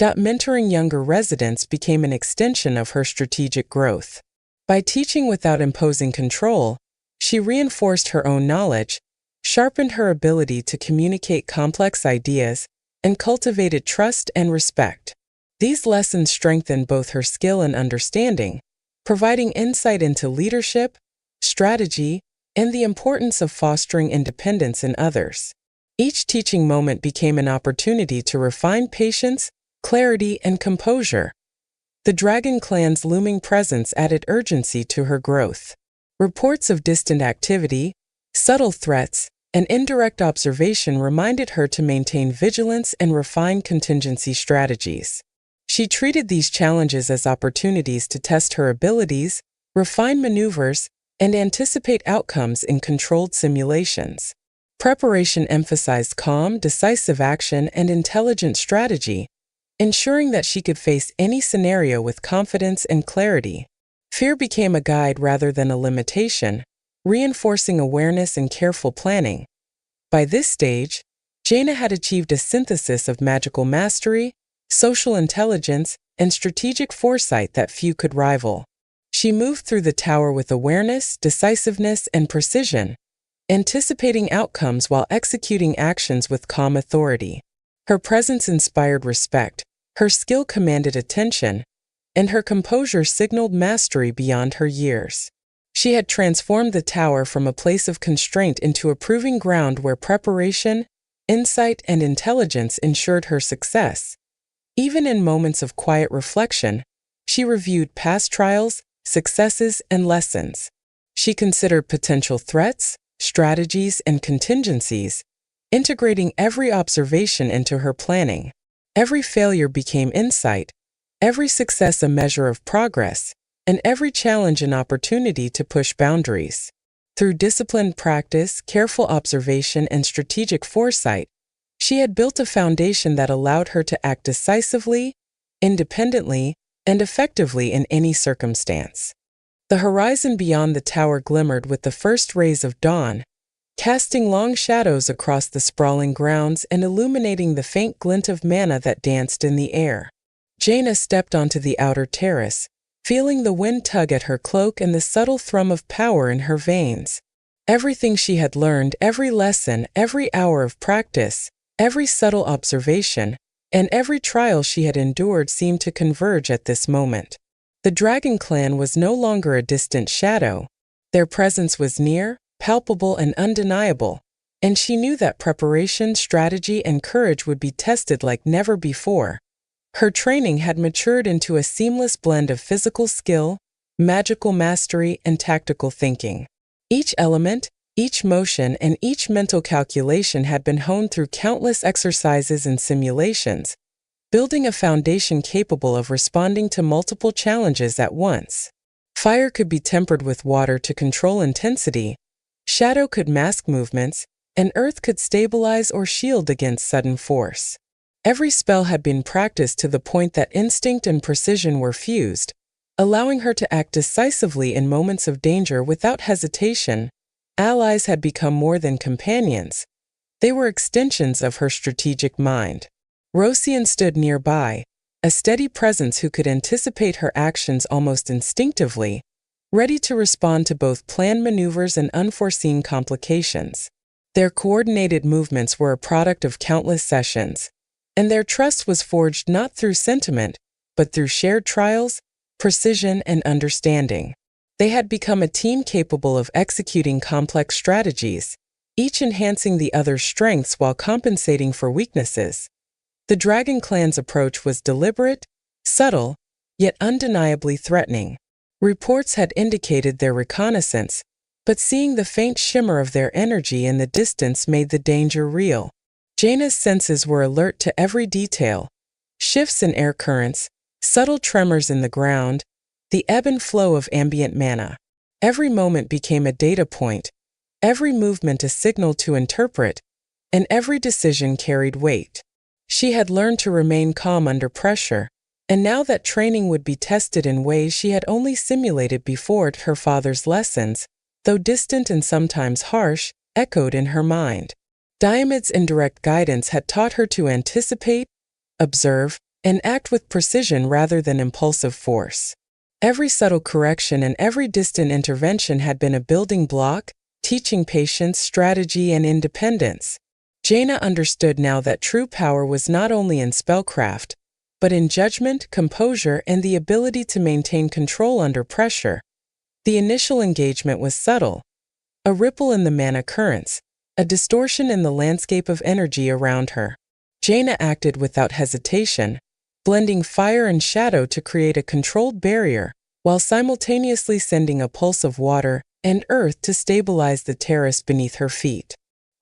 Mentoring younger residents became an extension of her strategic growth. By teaching without imposing control, she reinforced her own knowledge, sharpened her ability to communicate complex ideas, and cultivated trust and respect. These lessons strengthened both her skill and understanding, providing insight into leadership, strategy, and the importance of fostering independence in others. Each teaching moment became an opportunity to refine patience, clarity, and composure. The Dragon Clan's looming presence added urgency to her growth. Reports of distant activity, subtle threats, An indirect observation reminded her to maintain vigilance and refine contingency strategies. She treated these challenges as opportunities to test her abilities, refine maneuvers, and anticipate outcomes in controlled simulations. Preparation emphasized calm, decisive action and intelligent strategy, ensuring that she could face any scenario with confidence and clarity. Fear became a guide rather than a limitation, reinforcing awareness and careful planning. By this stage, Jaina had achieved a synthesis of magical mastery, social intelligence, and strategic foresight that few could rival. She moved through the tower with awareness, decisiveness, and precision, anticipating outcomes while executing actions with calm authority. Her presence inspired respect, her skill commanded attention, and her composure signaled mastery beyond her years. She had transformed the tower from a place of constraint into a proving ground where preparation, insight, and intelligence ensured her success. Even in moments of quiet reflection, she reviewed past trials, successes, and lessons. She considered potential threats, strategies, and contingencies, integrating every observation into her planning. Every failure became insight, every success a measure of progress, and every challenge an opportunity to push boundaries. Through disciplined practice, careful observation, and strategic foresight, she had built a foundation that allowed her to act decisively, independently, and effectively in any circumstance. The horizon beyond the tower glimmered with the first rays of dawn, casting long shadows across the sprawling grounds and illuminating the faint glint of manna that danced in the air. Jaina stepped onto the outer terrace, feeling the wind tug at her cloak and the subtle thrum of power in her veins. Everything she had learned, every lesson, every hour of practice, every subtle observation, and every trial she had endured seemed to converge at this moment. The Dragon Clan was no longer a distant shadow. Their presence was near, palpable, and undeniable, and she knew that preparation, strategy, and courage would be tested like never before. Her training had matured into a seamless blend of physical skill, magical mastery, and tactical thinking. Each element, each motion, and each mental calculation had been honed through countless exercises and simulations, building a foundation capable of responding to multiple challenges at once. Fire could be tempered with water to control intensity, shadow could mask movements, and earth could stabilize or shield against sudden force. Every spell had been practiced to the point that instinct and precision were fused, allowing her to act decisively in moments of danger without hesitation. Allies had become more than companions. They were extensions of her strategic mind. Rosian stood nearby, a steady presence who could anticipate her actions almost instinctively, ready to respond to both planned maneuvers and unforeseen complications. Their coordinated movements were a product of countless sessions, and their trust was forged not through sentiment, but through shared trials, precision, and understanding. They had become a team capable of executing complex strategies, each enhancing the other's strengths while compensating for weaknesses. The Dragon Clan's approach was deliberate, subtle, yet undeniably threatening. Reports had indicated their reconnaissance, but seeing the faint shimmer of their energy in the distance made the danger real. Jaina's senses were alert to every detail: shifts in air currents, subtle tremors in the ground, the ebb and flow of ambient mana. Every moment became a data point, every movement a signal to interpret, and every decision carried weight. She had learned to remain calm under pressure, and now that training would be tested in ways she had only simulated before, her father's lessons, though distant and sometimes harsh, echoed in her mind. Diamond's indirect guidance had taught her to anticipate, observe, and act with precision rather than impulsive force. Every subtle correction and every distant intervention had been a building block, teaching patience, strategy, and independence. Jaina understood now that true power was not only in spellcraft, but in judgment, composure, and the ability to maintain control under pressure. The initial engagement was subtle, a ripple in the mana currents, a distortion in the landscape of energy around her. Jaina acted without hesitation, blending fire and shadow to create a controlled barrier, while simultaneously sending a pulse of water and earth to stabilize the terrace beneath her feet.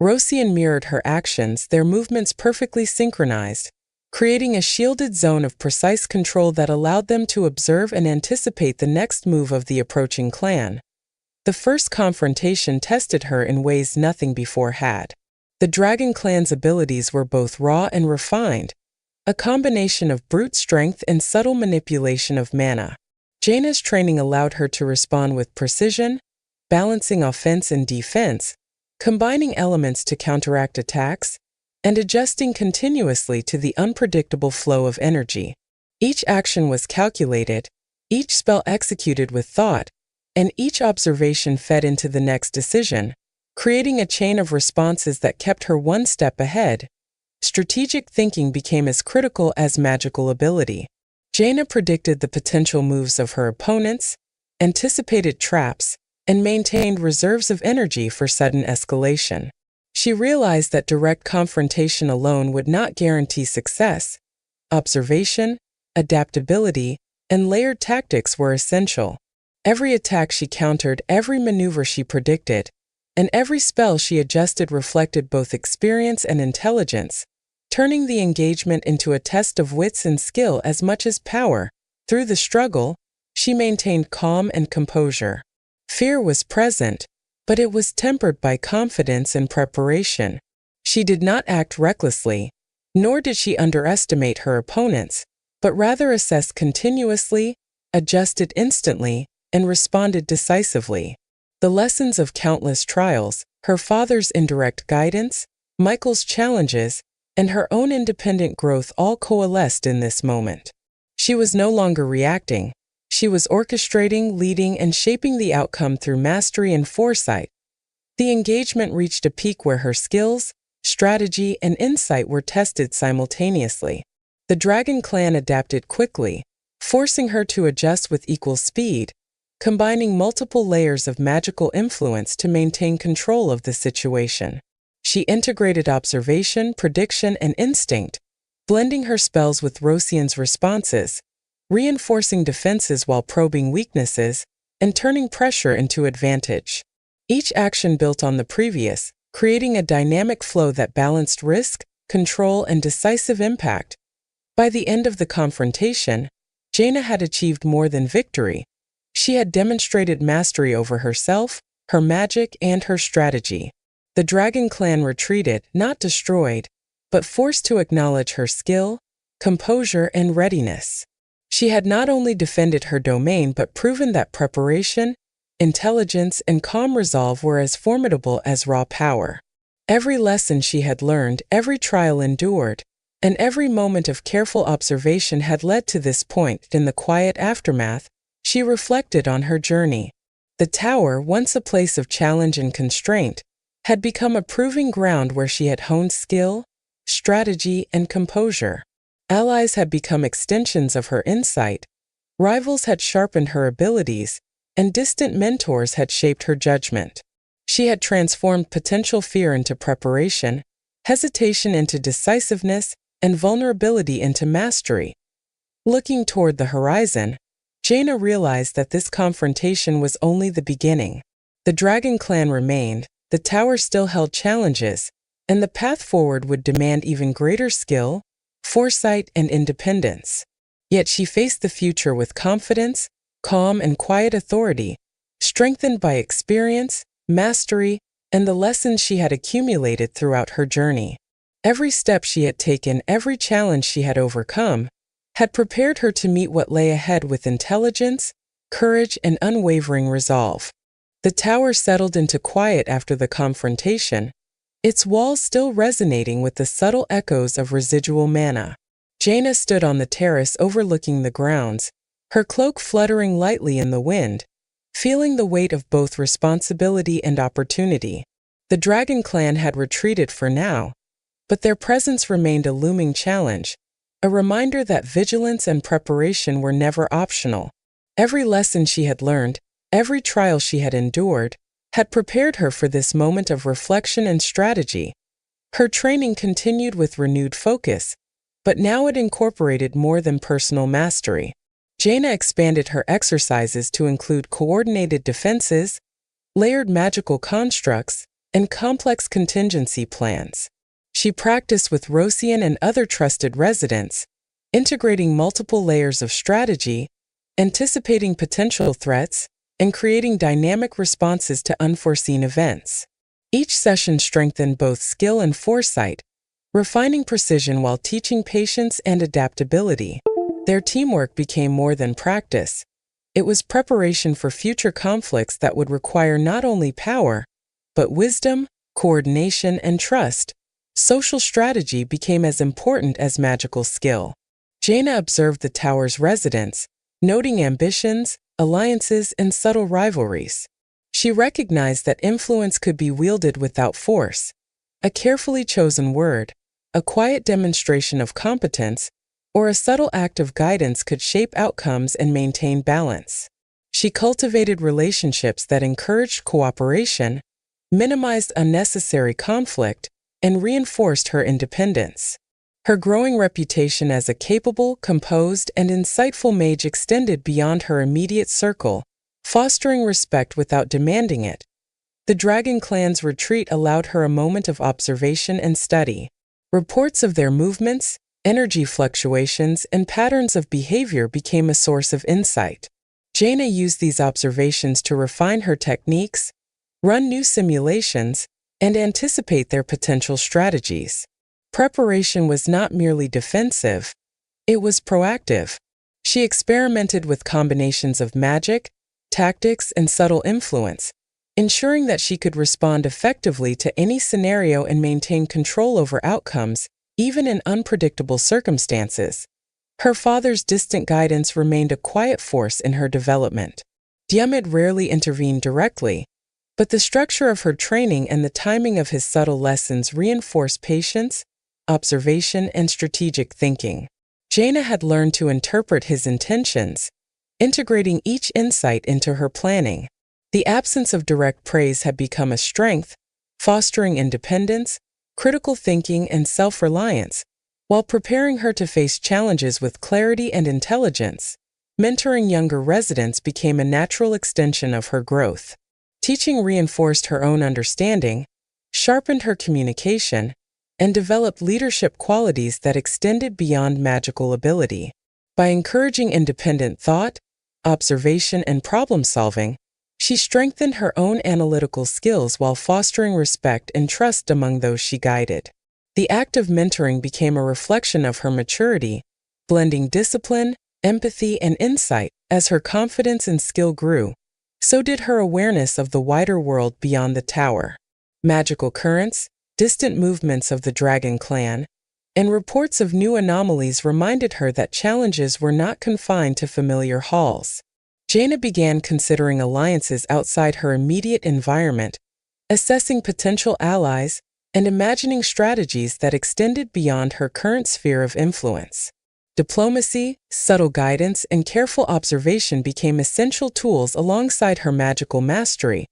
Rosian mirrored her actions, their movements perfectly synchronized, creating a shielded zone of precise control that allowed them to observe and anticipate the next move of the approaching clan. The first confrontation tested her in ways nothing before had. The Dragon Clan's abilities were both raw and refined, a combination of brute strength and subtle manipulation of mana. Jaina's training allowed her to respond with precision, balancing offense and defense, combining elements to counteract attacks, and adjusting continuously to the unpredictable flow of energy. Each action was calculated, each spell executed with thought, and each observation fed into the next decision, creating a chain of responses that kept her one step ahead. Strategic thinking became as critical as magical ability. Jaina predicted the potential moves of her opponents, anticipated traps, and maintained reserves of energy for sudden escalation. She realized that direct confrontation alone would not guarantee success. Observation, adaptability, and layered tactics were essential. Every attack she countered, every maneuver she predicted, and every spell she adjusted reflected both experience and intelligence, turning the engagement into a test of wits and skill as much as power. Through the struggle, she maintained calm and composure. Fear was present, but it was tempered by confidence and preparation. She did not act recklessly, nor did she underestimate her opponents, but rather assessed continuously, adjusted instantly, and responded decisively. The lessons of countless trials, her father's indirect guidance, Michael's challenges, and her own independent growth all coalesced in this moment. She was no longer reacting. She was orchestrating, leading, and shaping the outcome through mastery and foresight. The engagement reached a peak where her skills, strategy, and insight were tested simultaneously. The Dragon Clan adapted quickly, forcing her to adjust with equal speed, combining multiple layers of magical influence to maintain control of the situation. She integrated observation, prediction, and instinct, blending her spells with Rosian's responses, reinforcing defenses while probing weaknesses, and turning pressure into advantage. Each action built on the previous, creating a dynamic flow that balanced risk, control, and decisive impact. By the end of the confrontation, Jaina had achieved more than victory. She had demonstrated mastery over herself, her magic, and her strategy. The Dragon Clan retreated, not destroyed, but forced to acknowledge her skill, composure, and readiness. She had not only defended her domain but proven that preparation, intelligence, and calm resolve were as formidable as raw power. Every lesson she had learned, every trial endured, and every moment of careful observation had led to this point. In the quiet aftermath, she reflected on her journey. The tower, once a place of challenge and constraint, had become a proving ground where she had honed skill, strategy, and composure. Allies had become extensions of her insight, rivals had sharpened her abilities, and distant mentors had shaped her judgment. She had transformed potential fear into preparation, hesitation into decisiveness, and vulnerability into mastery. Looking toward the horizon, Jaina realized that this confrontation was only the beginning. The Dragon Clan remained, the tower still held challenges, and the path forward would demand even greater skill, foresight, and independence. Yet she faced the future with confidence, calm, and quiet authority, strengthened by experience, mastery, and the lessons she had accumulated throughout her journey. Every step she had taken, every challenge she had overcome, had prepared her to meet what lay ahead with intelligence, courage, and unwavering resolve. The tower settled into quiet after the confrontation, its walls still resonating with the subtle echoes of residual mana. Jaina stood on the terrace overlooking the grounds, her cloak fluttering lightly in the wind, feeling the weight of both responsibility and opportunity. The Dragon Clan had retreated for now, but their presence remained a looming challenge, a reminder that vigilance and preparation were never optional. Every lesson she had learned, every trial she had endured, had prepared her for this moment of reflection and strategy. Her training continued with renewed focus, but now it incorporated more than personal mastery. Jaina expanded her exercises to include coordinated defenses, layered magical constructs, and complex contingency plans. She practiced with Rosian and other trusted residents, integrating multiple layers of strategy, anticipating potential threats, and creating dynamic responses to unforeseen events. Each session strengthened both skill and foresight, refining precision while teaching patience and adaptability. Their teamwork became more than practice. It was preparation for future conflicts that would require not only power, but wisdom, coordination, and trust. Social strategy became as important as magical skill. Jaina observed the tower's residents, noting ambitions, alliances, and subtle rivalries. She recognized that influence could be wielded without force. A carefully chosen word, a quiet demonstration of competence, or a subtle act of guidance could shape outcomes and maintain balance. She cultivated relationships that encouraged cooperation, minimized unnecessary conflict, and reinforced her independence. Her growing reputation as a capable, composed, and insightful mage extended beyond her immediate circle, fostering respect without demanding it. The Dragon Clan's retreat allowed her a moment of observation and study. Reports of their movements, energy fluctuations, and patterns of behavior became a source of insight. Jaina used these observations to refine her techniques, run new simulations, and anticipate their potential strategies. Preparation was not merely defensive, it was proactive. She experimented with combinations of magic, tactics, and subtle influence, ensuring that she could respond effectively to any scenario and maintain control over outcomes, even in unpredictable circumstances. Her father's distant guidance remained a quiet force in her development. Diarmid rarely intervened directly, but the structure of her training and the timing of his subtle lessons reinforced patience, observation, and strategic thinking. Jaina had learned to interpret his intentions, integrating each insight into her planning. The absence of direct praise had become a strength, fostering independence, critical thinking, and self-reliance, while preparing her to face challenges with clarity and intelligence. Mentoring younger residents became a natural extension of her growth. Teaching reinforced her own understanding, sharpened her communication, and developed leadership qualities that extended beyond magical ability. By encouraging independent thought, observation, and problem-solving, she strengthened her own analytical skills while fostering respect and trust among those she guided. The act of mentoring became a reflection of her maturity, blending discipline, empathy, and insight. As her confidence and skill grew, so did her awareness of the wider world beyond the tower. Magical currents, distant movements of the Dragon Clan, and reports of new anomalies reminded her that challenges were not confined to familiar halls. Jaina began considering alliances outside her immediate environment, assessing potential allies, and imagining strategies that extended beyond her current sphere of influence. Diplomacy, subtle guidance, and careful observation became essential tools alongside her magical mastery.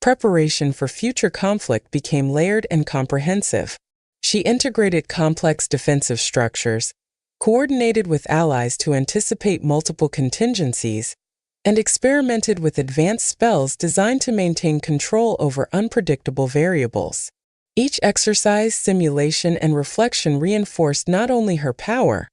Preparation for future conflict became layered and comprehensive. She integrated complex defensive structures, coordinated with allies to anticipate multiple contingencies, and experimented with advanced spells designed to maintain control over unpredictable variables. Each exercise, simulation, and reflection reinforced not only her power,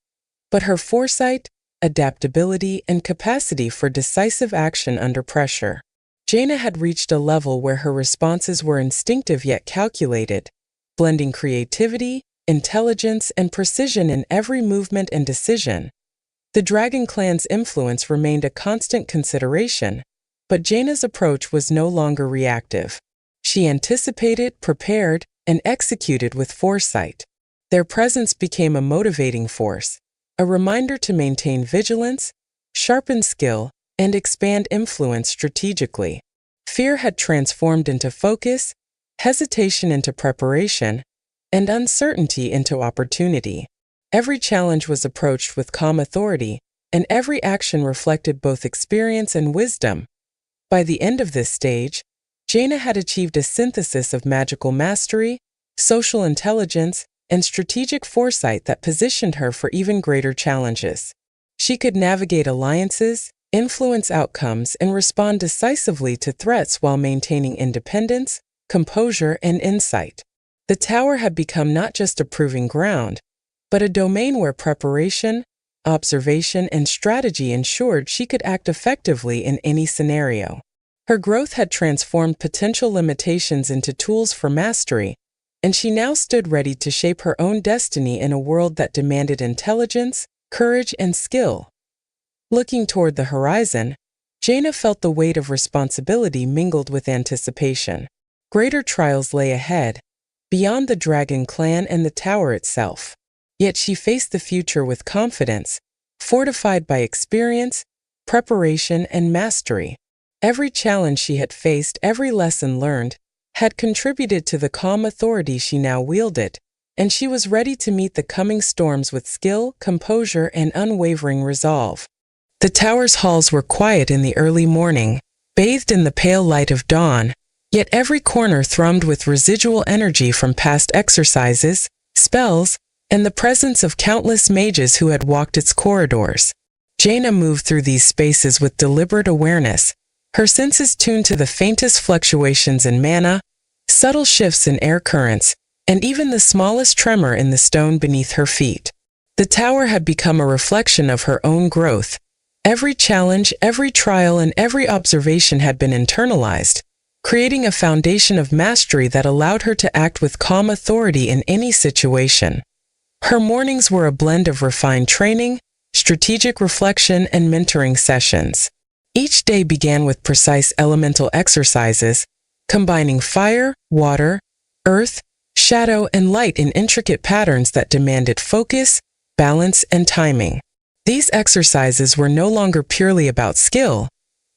but her foresight, adaptability, and capacity for decisive action under pressure. Jaina had reached a level where her responses were instinctive yet calculated, blending creativity, intelligence, and precision in every movement and decision. The Dragon Clan's influence remained a constant consideration, but Jaina's approach was no longer reactive. She anticipated, prepared, and executed with foresight. Their presence became a motivating force, a reminder to maintain vigilance, sharpen skill, and expand influence strategically. Fear had transformed into focus, hesitation into preparation, and uncertainty into opportunity. Every challenge was approached with calm authority, and every action reflected both experience and wisdom. By the end of this stage, Jaina had achieved a synthesis of magical mastery, social intelligence, and strategic foresight that positioned her for even greater challenges. She could navigate alliances, influence outcomes, and respond decisively to threats while maintaining independence, composure, and insight. The tower had become not just a proving ground, but a domain where preparation, observation, and strategy ensured she could act effectively in any scenario. Her growth had transformed potential limitations into tools for mastery, and she now stood ready to shape her own destiny in a world that demanded intelligence, courage, and skill. Looking toward the horizon, Jaina felt the weight of responsibility mingled with anticipation. Greater trials lay ahead, beyond the dragon clan and the tower itself. Yet she faced the future with confidence, fortified by experience, preparation, and mastery. Every challenge she had faced, every lesson learned, had contributed to the calm authority she now wielded, and she was ready to meet the coming storms with skill, composure, and unwavering resolve. The tower's halls were quiet in the early morning, bathed in the pale light of dawn, yet every corner thrummed with residual energy from past exercises, spells, and the presence of countless mages who had walked its corridors. Jaina moved through these spaces with deliberate awareness, her senses tuned to the faintest fluctuations in mana, subtle shifts in air currents, and even the smallest tremor in the stone beneath her feet. The tower had become a reflection of her own growth. Every challenge, every trial, and every observation had been internalized, creating a foundation of mastery that allowed her to act with calm authority in any situation. Her mornings were a blend of refined training, strategic reflection, and mentoring sessions. Each day began with precise elemental exercises, combining fire, water, earth, shadow, and light in intricate patterns that demanded focus, balance, and timing. These exercises were no longer purely about skill,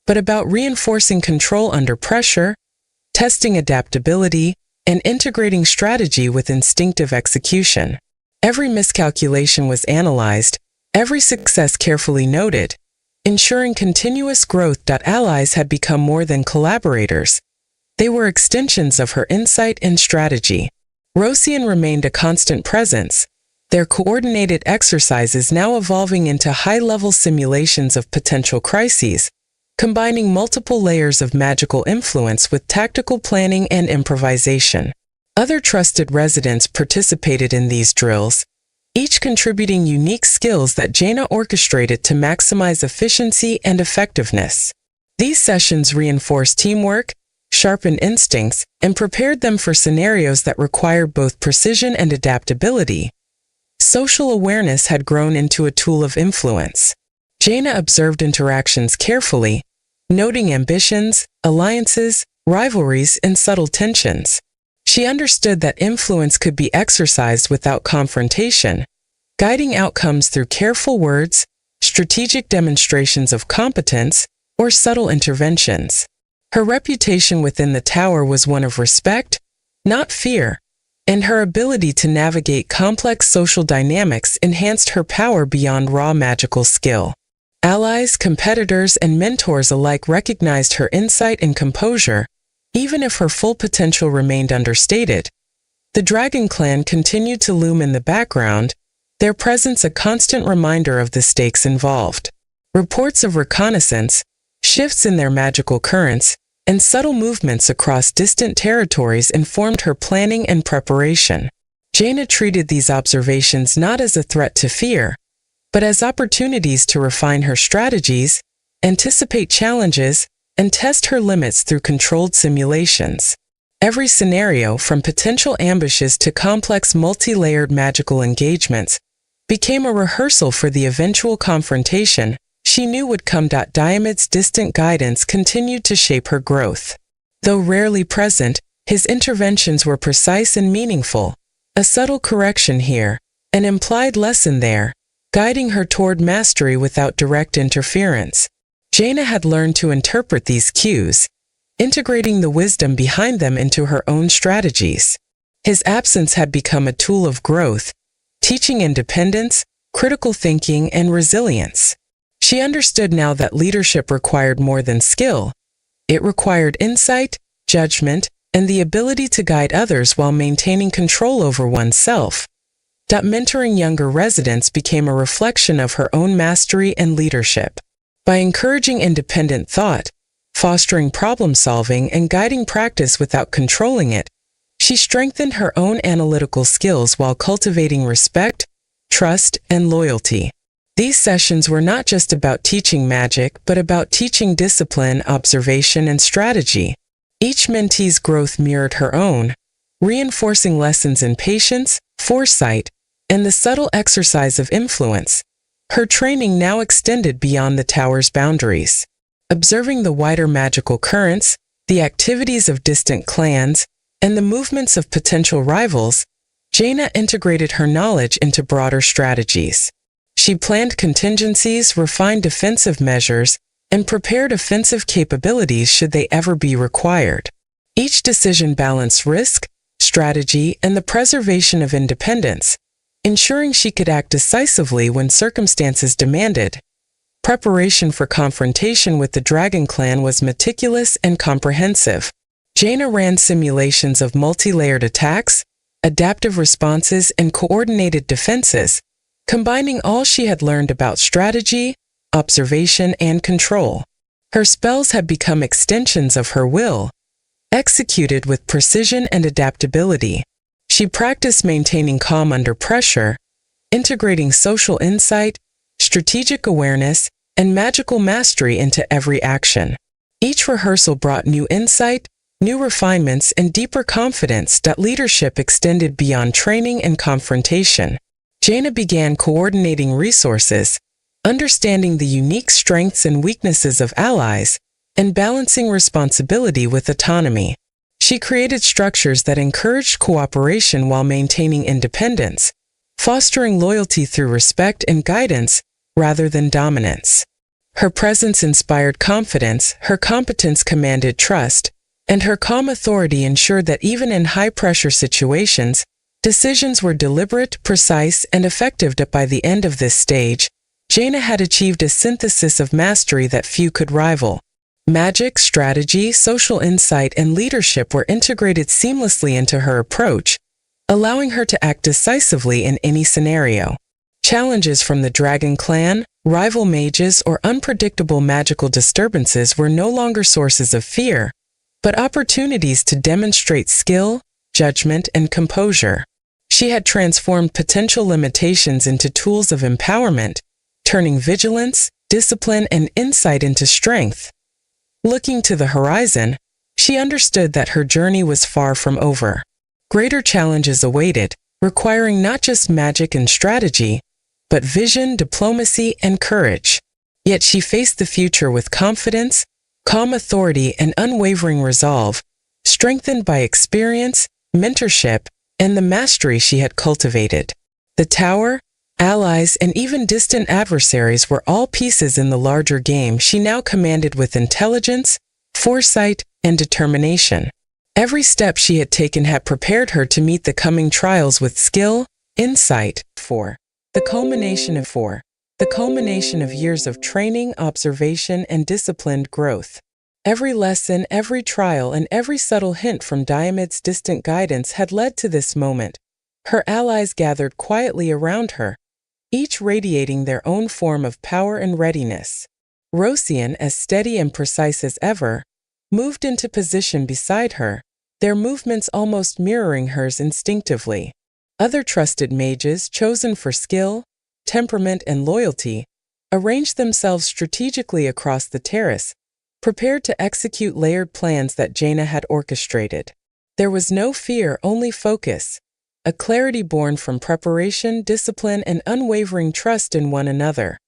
but about reinforcing control under pressure, testing adaptability, and integrating strategy with instinctive execution. Every miscalculation was analyzed, every success carefully noted, ensuring continuous growth. Allies had become more than collaborators. They were extensions of her insight and strategy. Rosian remained a constant presence, their coordinated exercises now evolving into high-level simulations of potential crises, combining multiple layers of magical influence with tactical planning and improvisation. Other trusted residents participated in these drills, each contributing unique skills that Jaina orchestrated to maximize efficiency and effectiveness. These sessions reinforced teamwork, sharpened instincts, and prepared them for scenarios that required both precision and adaptability. Social awareness had grown into a tool of influence. Jaina observed interactions carefully, noting ambitions, alliances, rivalries, and subtle tensions. She understood that influence could be exercised without confrontation, guiding outcomes through careful words, strategic demonstrations of competence, or subtle interventions. Her reputation within the tower was one of respect, not fear, and her ability to navigate complex social dynamics enhanced her power beyond raw magical skill. Allies, competitors, and mentors alike recognized her insight and composure, even if her full potential remained understated. The Dragon Clan continued to loom in the background, their presence a constant reminder of the stakes involved. Reports of reconnaissance, shifts in their magical currents, and subtle movements across distant territories informed her planning and preparation. Jaina treated these observations not as a threat to fear, but as opportunities to refine her strategies, anticipate challenges, and test her limits through controlled simulations. Every scenario, from potential ambushes to complex multi-layered magical engagements, became a rehearsal for the eventual confrontation she knew would come. Diamond's distant guidance continued to shape her growth. Though rarely present, his interventions were precise and meaningful, a subtle correction here, an implied lesson there, guiding her toward mastery without direct interference. Jaina had learned to interpret these cues, integrating the wisdom behind them into her own strategies. His absence had become a tool of growth, teaching independence, critical thinking, and resilience. She understood now that leadership required more than skill. It required insight, judgment, and the ability to guide others while maintaining control over oneself. Mentoring younger residents became a reflection of her own mastery and leadership. By encouraging independent thought, fostering problem-solving and guiding practice without controlling it. She strengthened her own analytical skills while cultivating respect, trust, and loyalty. These sessions were not just about teaching magic, but about teaching discipline, observation, and strategy. Each mentee's growth mirrored her own, reinforcing lessons in patience, foresight, and the subtle exercise of influence. Her training now extended beyond the tower's boundaries. Observing the wider magical currents, the activities of distant clans, and the movements of potential rivals, Jaina integrated her knowledge into broader strategies. She planned contingencies, refined defensive measures, and prepared offensive capabilities should they ever be required. Each decision balanced risk, strategy, and the preservation of independence, ensuring she could act decisively when circumstances demanded. Preparation for confrontation with the Dragon Clan was meticulous and comprehensive. Jaina ran simulations of multi-layered attacks, adaptive responses, and coordinated defenses, combining all she had learned about strategy, observation, and control. Her spells had become extensions of her will, executed with precision and adaptability. She practiced maintaining calm under pressure, integrating social insight, strategic awareness, and magical mastery into every action. Each rehearsal brought new insight, new refinements, and deeper confidence that leadership extended beyond training and confrontation. Jaina began coordinating resources, understanding the unique strengths and weaknesses of allies, and balancing responsibility with autonomy. She created structures that encouraged cooperation while maintaining independence, fostering loyalty through respect and guidance rather than dominance. Her presence inspired confidence, her competence commanded trust, and her calm authority ensured that even in high-pressure situations, decisions were deliberate, precise, and effective. By the end of this stage, Jaina had achieved a synthesis of mastery that few could rival. Magic, strategy, social insight, and leadership were integrated seamlessly into her approach, allowing her to act decisively in any scenario. Challenges from the Dragon Clan, rival mages, or unpredictable magical disturbances were no longer sources of fear, but opportunities to demonstrate skill, judgment, and composure. She had transformed potential limitations into tools of empowerment, turning vigilance, discipline, and insight into strength. Looking to the horizon, she understood that her journey was far from over. Greater challenges awaited, requiring not just magic and strategy, but vision, diplomacy, and courage. Yet she faced the future with confidence, calm authority, and unwavering resolve, strengthened by experience, mentorship, and the mastery she had cultivated. The tower, allies, and even distant adversaries were all pieces in the larger game she now commanded with intelligence, foresight, and determination. Every step she had taken had prepared her to meet the coming trials with skill, insight. The culmination of years of training, observation, and disciplined growth. Every lesson, every trial, and every subtle hint from Diomed's distant guidance had led to this moment. Her allies gathered quietly around her, each radiating their own form of power and readiness. Rosian, as steady and precise as ever, moved into position beside her, their movements almost mirroring hers instinctively. Other trusted mages, chosen for skill, temperament, and loyalty, arranged themselves strategically across the terrace, prepared to execute layered plans that Jaina had orchestrated. There was no fear, only focus, a clarity born from preparation, discipline, and unwavering trust in one another.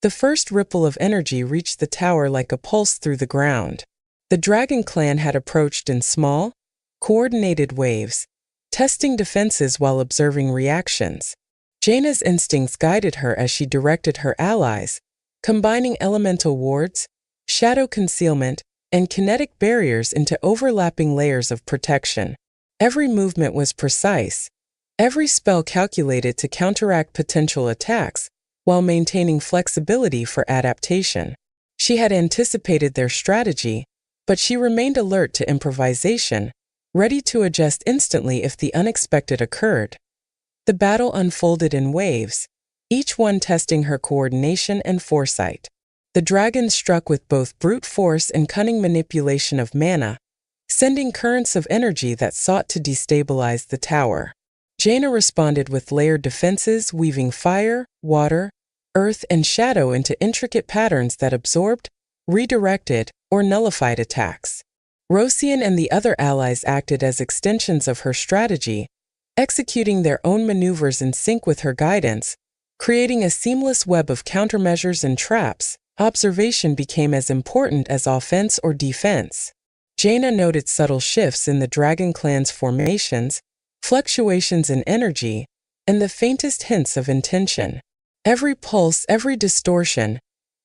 The first ripple of energy reached the tower like a pulse through the ground. The Dragon Clan had approached in small, coordinated waves, testing defenses while observing reactions. Jaina's instincts guided her as she directed her allies, combining elemental wards, shadow concealment, and kinetic barriers into overlapping layers of protection. Every movement was precise, every spell calculated to counteract potential attacks, while maintaining flexibility for adaptation. She had anticipated their strategy, but she remained alert to improvisation, ready to adjust instantly if the unexpected occurred. The battle unfolded in waves, each one testing her coordination and foresight. The dragon struck with both brute force and cunning manipulation of mana, sending currents of energy that sought to destabilize the tower. Jaina responded with layered defenses, weaving fire, water, earth, and shadow into intricate patterns that absorbed, redirected, or nullified attacks. Rosian and the other allies acted as extensions of her strategy, executing their own maneuvers in sync with her guidance, creating a seamless web of countermeasures and traps. Observation became as important as offense or defense. Jaina noted subtle shifts in the dragon clan's formations, fluctuations in energy, and the faintest hints of intention. Every pulse, every distortion,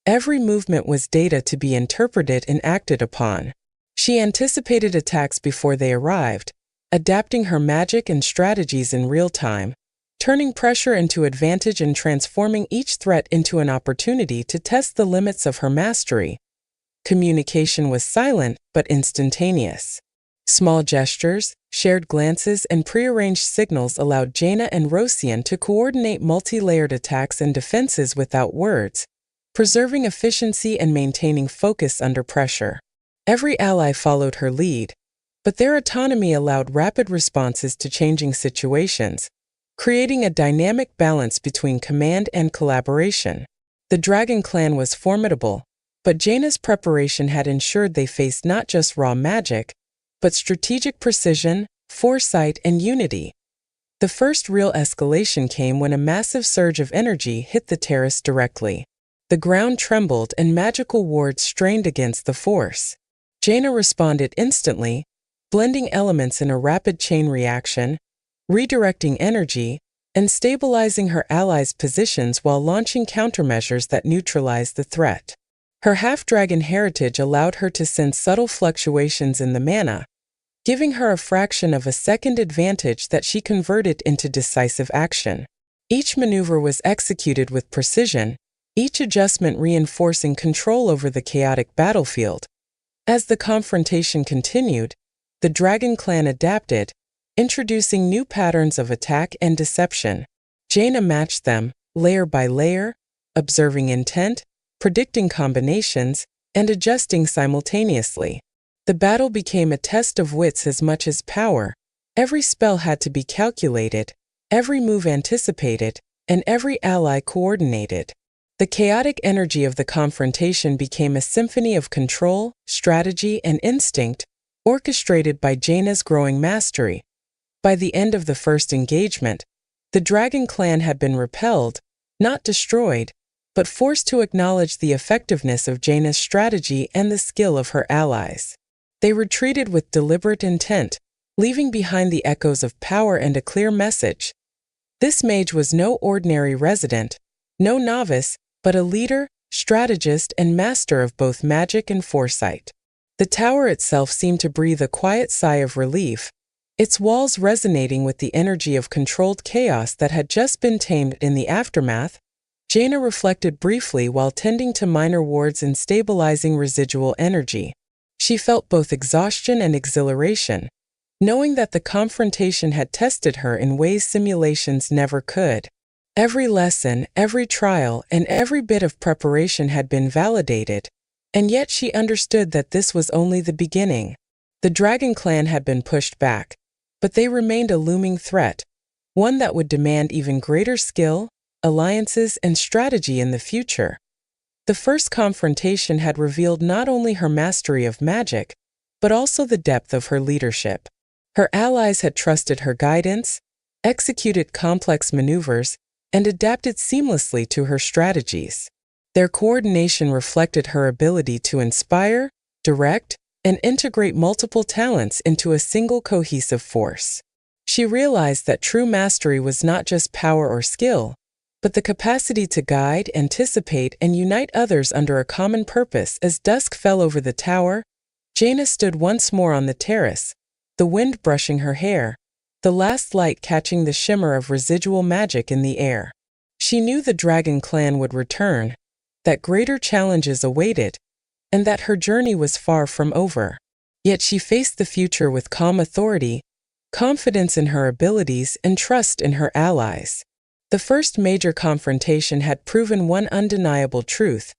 every movement was data to be interpreted and acted upon. She anticipated attacks before they arrived, adapting her magic and strategies in real time, turning pressure into advantage and transforming each threat into an opportunity to test the limits of her mastery. Communication was silent but instantaneous. Small gestures, shared glances, and prearranged signals allowed Jaina and Rosian to coordinate multi-layered attacks and defenses without words, preserving efficiency and maintaining focus under pressure. Every ally followed her lead, but their autonomy allowed rapid responses to changing situations, creating a dynamic balance between command and collaboration. The Dragon Clan was formidable, but Jaina's preparation had ensured they faced not just raw magic, but strategic precision, foresight, and unity. The first real escalation came when a massive surge of energy hit the terrace directly. The ground trembled and magical wards strained against the force. Jaina responded instantly, blending elements in a rapid chain reaction, redirecting energy, and stabilizing her allies' positions while launching countermeasures that neutralized the threat. Her half-dragon heritage allowed her to sense subtle fluctuations in the mana, giving her a fraction of a second advantage that she converted into decisive action. Each maneuver was executed with precision, each adjustment reinforcing control over the chaotic battlefield. As the confrontation continued, the Dragon Clan adapted, introducing new patterns of attack and deception. Jaina matched them, layer by layer, observing intent, predicting combinations, and adjusting simultaneously. The battle became a test of wits as much as power. Every spell had to be calculated, every move anticipated, and every ally coordinated. The chaotic energy of the confrontation became a symphony of control, strategy, and instinct, orchestrated by Jaina's growing mastery. By the end of the first engagement, the Dragon Clan had been repelled, not destroyed, but forced to acknowledge the effectiveness of Jaina's strategy and the skill of her allies. They retreated with deliberate intent, leaving behind the echoes of power and a clear message. This mage was no ordinary resident, no novice, but a leader, strategist, and master of both magic and foresight. The tower itself seemed to breathe a quiet sigh of relief, its walls resonating with the energy of controlled chaos that had just been tamed in the aftermath. Jaina reflected briefly while tending to minor wards and stabilizing residual energy. She felt both exhaustion and exhilaration, knowing that the confrontation had tested her in ways simulations never could. Every lesson, every trial, and every bit of preparation had been validated, and yet she understood that this was only the beginning. The Dragon Clan had been pushed back, but they remained a looming threat, one that would demand even greater skill, alliances, and strategy in the future. The first confrontation had revealed not only her mastery of magic, but also the depth of her leadership. Her allies had trusted her guidance, executed complex maneuvers, and adapted seamlessly to her strategies. Their coordination reflected her ability to inspire, direct, and integrate multiple talents into a single cohesive force. She realized that true mastery was not just power or skill, but the capacity to guide, anticipate, and unite others under a common purpose. As dusk fell over the tower, Jaina stood once more on the terrace, the wind brushing her hair, the last light catching the shimmer of residual magic in the air. She knew the Dragon Clan would return, that greater challenges awaited, and that her journey was far from over. Yet she faced the future with calm authority, confidence in her abilities, and trust in her allies. The first major confrontation had proven one undeniable truth.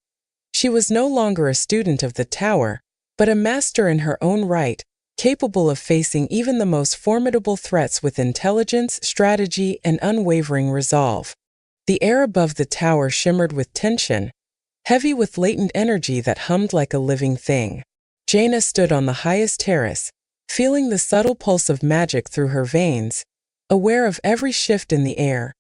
She was no longer a student of the tower, but a master in her own right, capable of facing even the most formidable threats with intelligence, strategy, and unwavering resolve. The air above the tower shimmered with tension, heavy with latent energy that hummed like a living thing. Jaina stood on the highest terrace, feeling the subtle pulse of magic through her veins, aware of every shift in the air,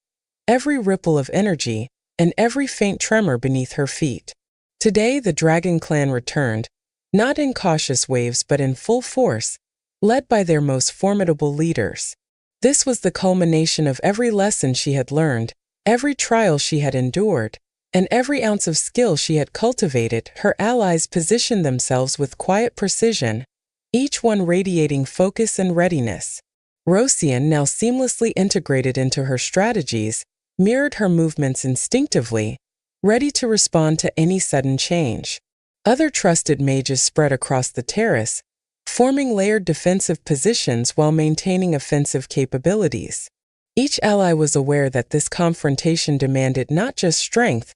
every ripple of energy, and every faint tremor beneath her feet. Today the Dragon Clan returned, not in cautious waves but in full force, led by their most formidable leaders. This was the culmination of every lesson she had learned, every trial she had endured, and every ounce of skill she had cultivated. Her allies positioned themselves with quiet precision, each one radiating focus and readiness. Rosian, now seamlessly integrated into her strategies, mirrored her movements instinctively, ready to respond to any sudden change. Other trusted mages spread across the terrace, forming layered defensive positions while maintaining offensive capabilities. Each ally was aware that this confrontation demanded not just strength,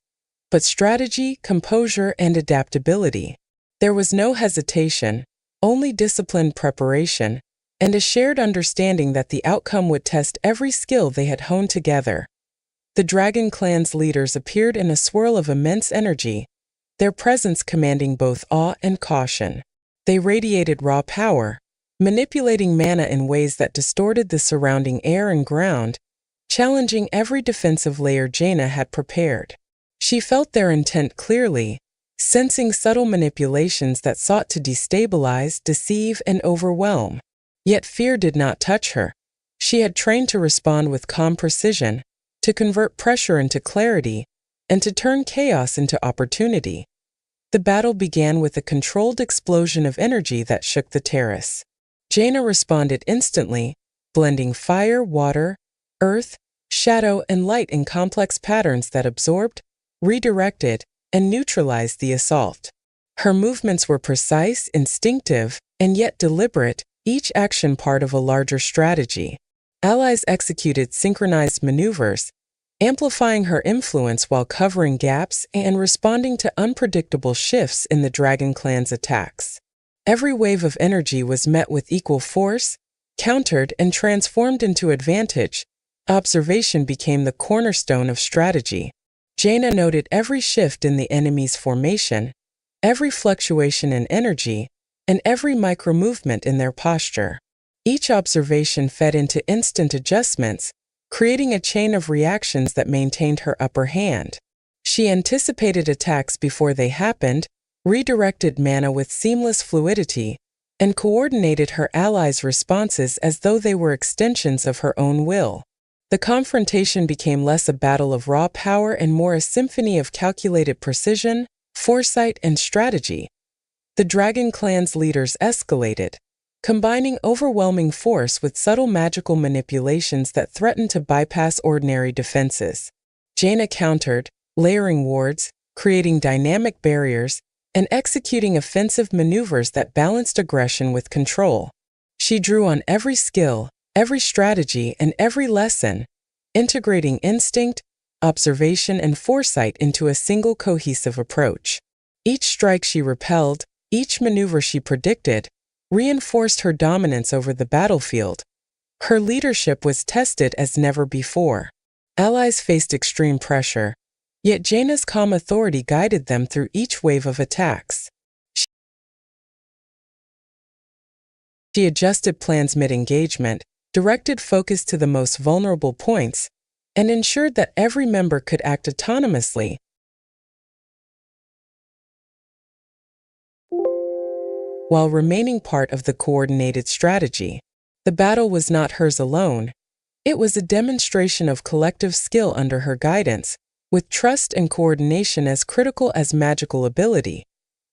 but strategy, composure, and adaptability. There was no hesitation, only disciplined preparation, and a shared understanding that the outcome would test every skill they had honed together. The Dragon Clan's leaders appeared in a swirl of immense energy, their presence commanding both awe and caution. They radiated raw power, manipulating mana in ways that distorted the surrounding air and ground, challenging every defensive layer Jaina had prepared. She felt their intent clearly, sensing subtle manipulations that sought to destabilize, deceive, and overwhelm. Yet fear did not touch her. She had trained to respond with calm precision, to convert pressure into clarity, and to turn chaos into opportunity. The battle began with a controlled explosion of energy that shook the terrace. Jaina responded instantly, blending fire, water, earth, shadow, and light in complex patterns that absorbed, redirected, and neutralized the assault. Her movements were precise, instinctive, and yet deliberate, each action part of a larger strategy. Allies executed synchronized maneuvers, amplifying her influence while covering gaps and responding to unpredictable shifts in the Dragon Clan's attacks. Every wave of energy was met with equal force, countered, and transformed into advantage. Observation became the cornerstone of strategy. Jaina noted every shift in the enemy's formation, every fluctuation in energy, and every micro-movement in their posture. Each observation fed into instant adjustments, creating a chain of reactions that maintained her upper hand. She anticipated attacks before they happened, redirected mana with seamless fluidity, and coordinated her allies' responses as though they were extensions of her own will. The confrontation became less a battle of raw power and more a symphony of calculated precision, foresight, and strategy. The Dragon Clan's leaders escalated, combining overwhelming force with subtle magical manipulations that threatened to bypass ordinary defenses. Jaina countered, layering wards, creating dynamic barriers, and executing offensive maneuvers that balanced aggression with control. She drew on every skill, every strategy, and every lesson, integrating instinct, observation, and foresight into a single cohesive approach. Each strike she repelled, each maneuver she predicted, reinforced her dominance over the battlefield. Her leadership was tested as never before. Allies faced extreme pressure, yet Jaina's calm authority guided them through each wave of attacks. She adjusted plans mid-engagement, directed focus to the most vulnerable points, and ensured that every member could act autonomously. While remaining part of the coordinated strategy. The battle was not hers alone. It was a demonstration of collective skill under her guidance, with trust and coordination as critical as magical ability.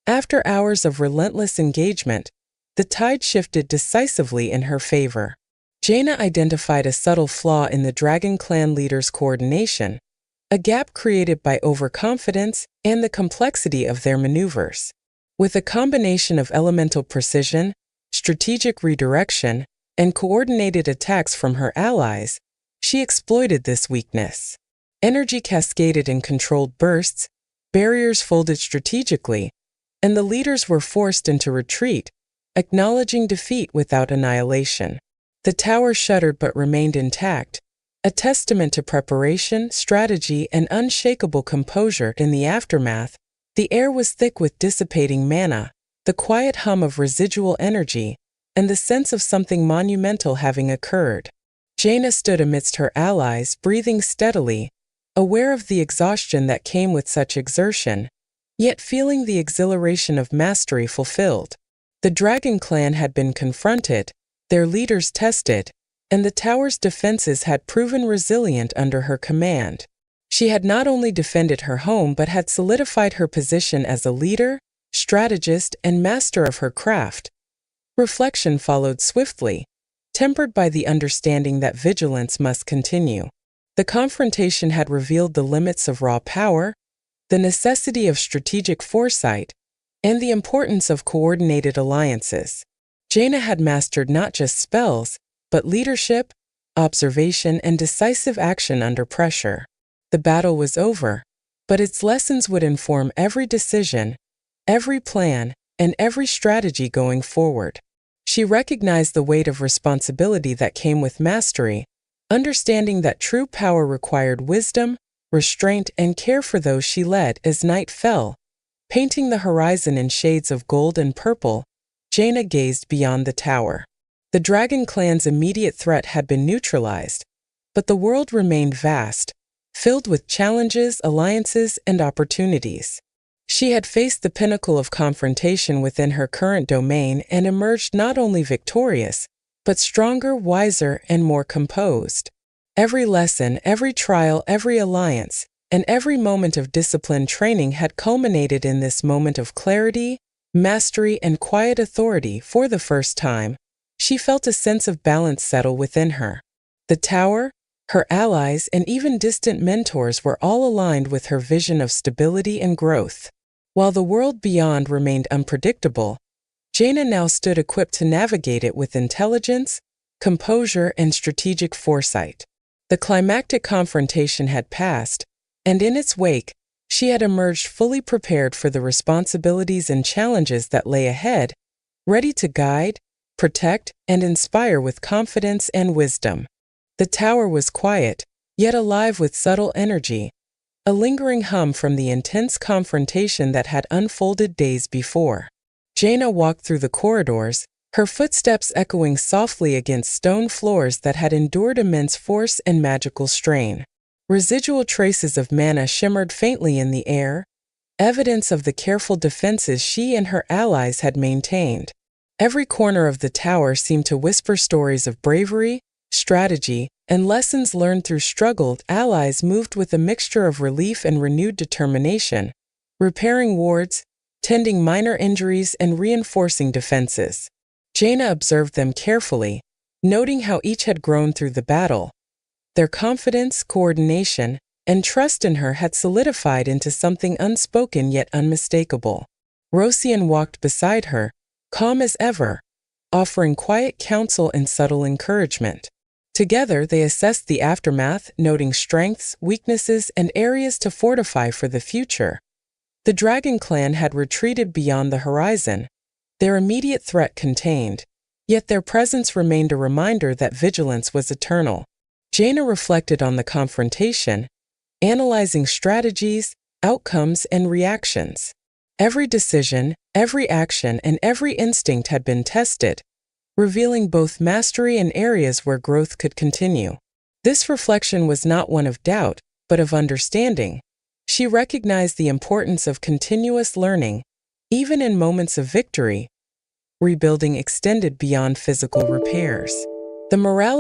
After hours of relentless engagement, the tide shifted decisively in her favor. Jaina identified a subtle flaw in the Dragon Clan leader's coordination, a gap created by overconfidence and the complexity of their maneuvers. With a combination of elemental precision, strategic redirection, and coordinated attacks from her allies, she exploited this weakness. Energy cascaded in controlled bursts, barriers folded strategically, and the leaders were forced into retreat, acknowledging defeat without annihilation. The tower shuddered but remained intact, a testament to preparation, strategy, and unshakable composure. In the aftermath, the air was thick with dissipating mana, the quiet hum of residual energy, and the sense of something monumental having occurred. Jaina stood amidst her allies, breathing steadily, aware of the exhaustion that came with such exertion, yet feeling the exhilaration of mastery fulfilled. The Dragon Clan had been confronted, their leaders tested, and the tower's defenses had proven resilient under her command. She had not only defended her home but had solidified her position as a leader, strategist, and master of her craft. Reflection followed swiftly, tempered by the understanding that vigilance must continue. The confrontation had revealed the limits of raw power, the necessity of strategic foresight, and the importance of coordinated alliances. Jaina had mastered not just spells, but leadership, observation, and decisive action under pressure. The battle was over, but its lessons would inform every decision, every plan, and every strategy going forward. She recognized the weight of responsibility that came with mastery, understanding that true power required wisdom, restraint, and care for those she led. As night fell, painting the horizon in shades of gold and purple, Jaina gazed beyond the tower. The Dragon Clan's immediate threat had been neutralized, but the world remained vast, filled with challenges, alliances, and opportunities. She had faced the pinnacle of confrontation within her current domain and emerged not only victorious, but stronger, wiser, and more composed. Every lesson, every trial, every alliance, and every moment of disciplined training had culminated in this moment of clarity, mastery, and quiet authority. For the first time, she felt a sense of balance settle within her. The tower, her allies, and even distant mentors were all aligned with her vision of stability and growth. While the world beyond remained unpredictable, Jaina now stood equipped to navigate it with intelligence, composure, and strategic foresight. The climactic confrontation had passed, and in its wake, she had emerged fully prepared for the responsibilities and challenges that lay ahead, ready to guide, protect, and inspire with confidence and wisdom. The tower was quiet, yet alive with subtle energy, a lingering hum from the intense confrontation that had unfolded days before. Jaina walked through the corridors, her footsteps echoing softly against stone floors that had endured immense force and magical strain. Residual traces of mana shimmered faintly in the air, evidence of the careful defenses she and her allies had maintained. Every corner of the tower seemed to whisper stories of bravery, strategy, and lessons learned through struggle. Allies moved with a mixture of relief and renewed determination, repairing wards, tending minor injuries, and reinforcing defenses. Jaina observed them carefully, noting how each had grown through the battle. Their confidence, coordination, and trust in her had solidified into something unspoken yet unmistakable. Rosian walked beside her, calm as ever, offering quiet counsel and subtle encouragement. Together, they assessed the aftermath, noting strengths, weaknesses, and areas to fortify for the future. The Dragon Clan had retreated beyond the horizon, their immediate threat contained, yet their presence remained a reminder that vigilance was eternal. Jaina reflected on the confrontation, analyzing strategies, outcomes, and reactions. Every decision, every action, and every instinct had been tested, revealing both mastery and areas where growth could continue. This reflection was not one of doubt, but of understanding. She recognized the importance of continuous learning, even in moments of victory. Rebuilding extended beyond physical repairs. The morale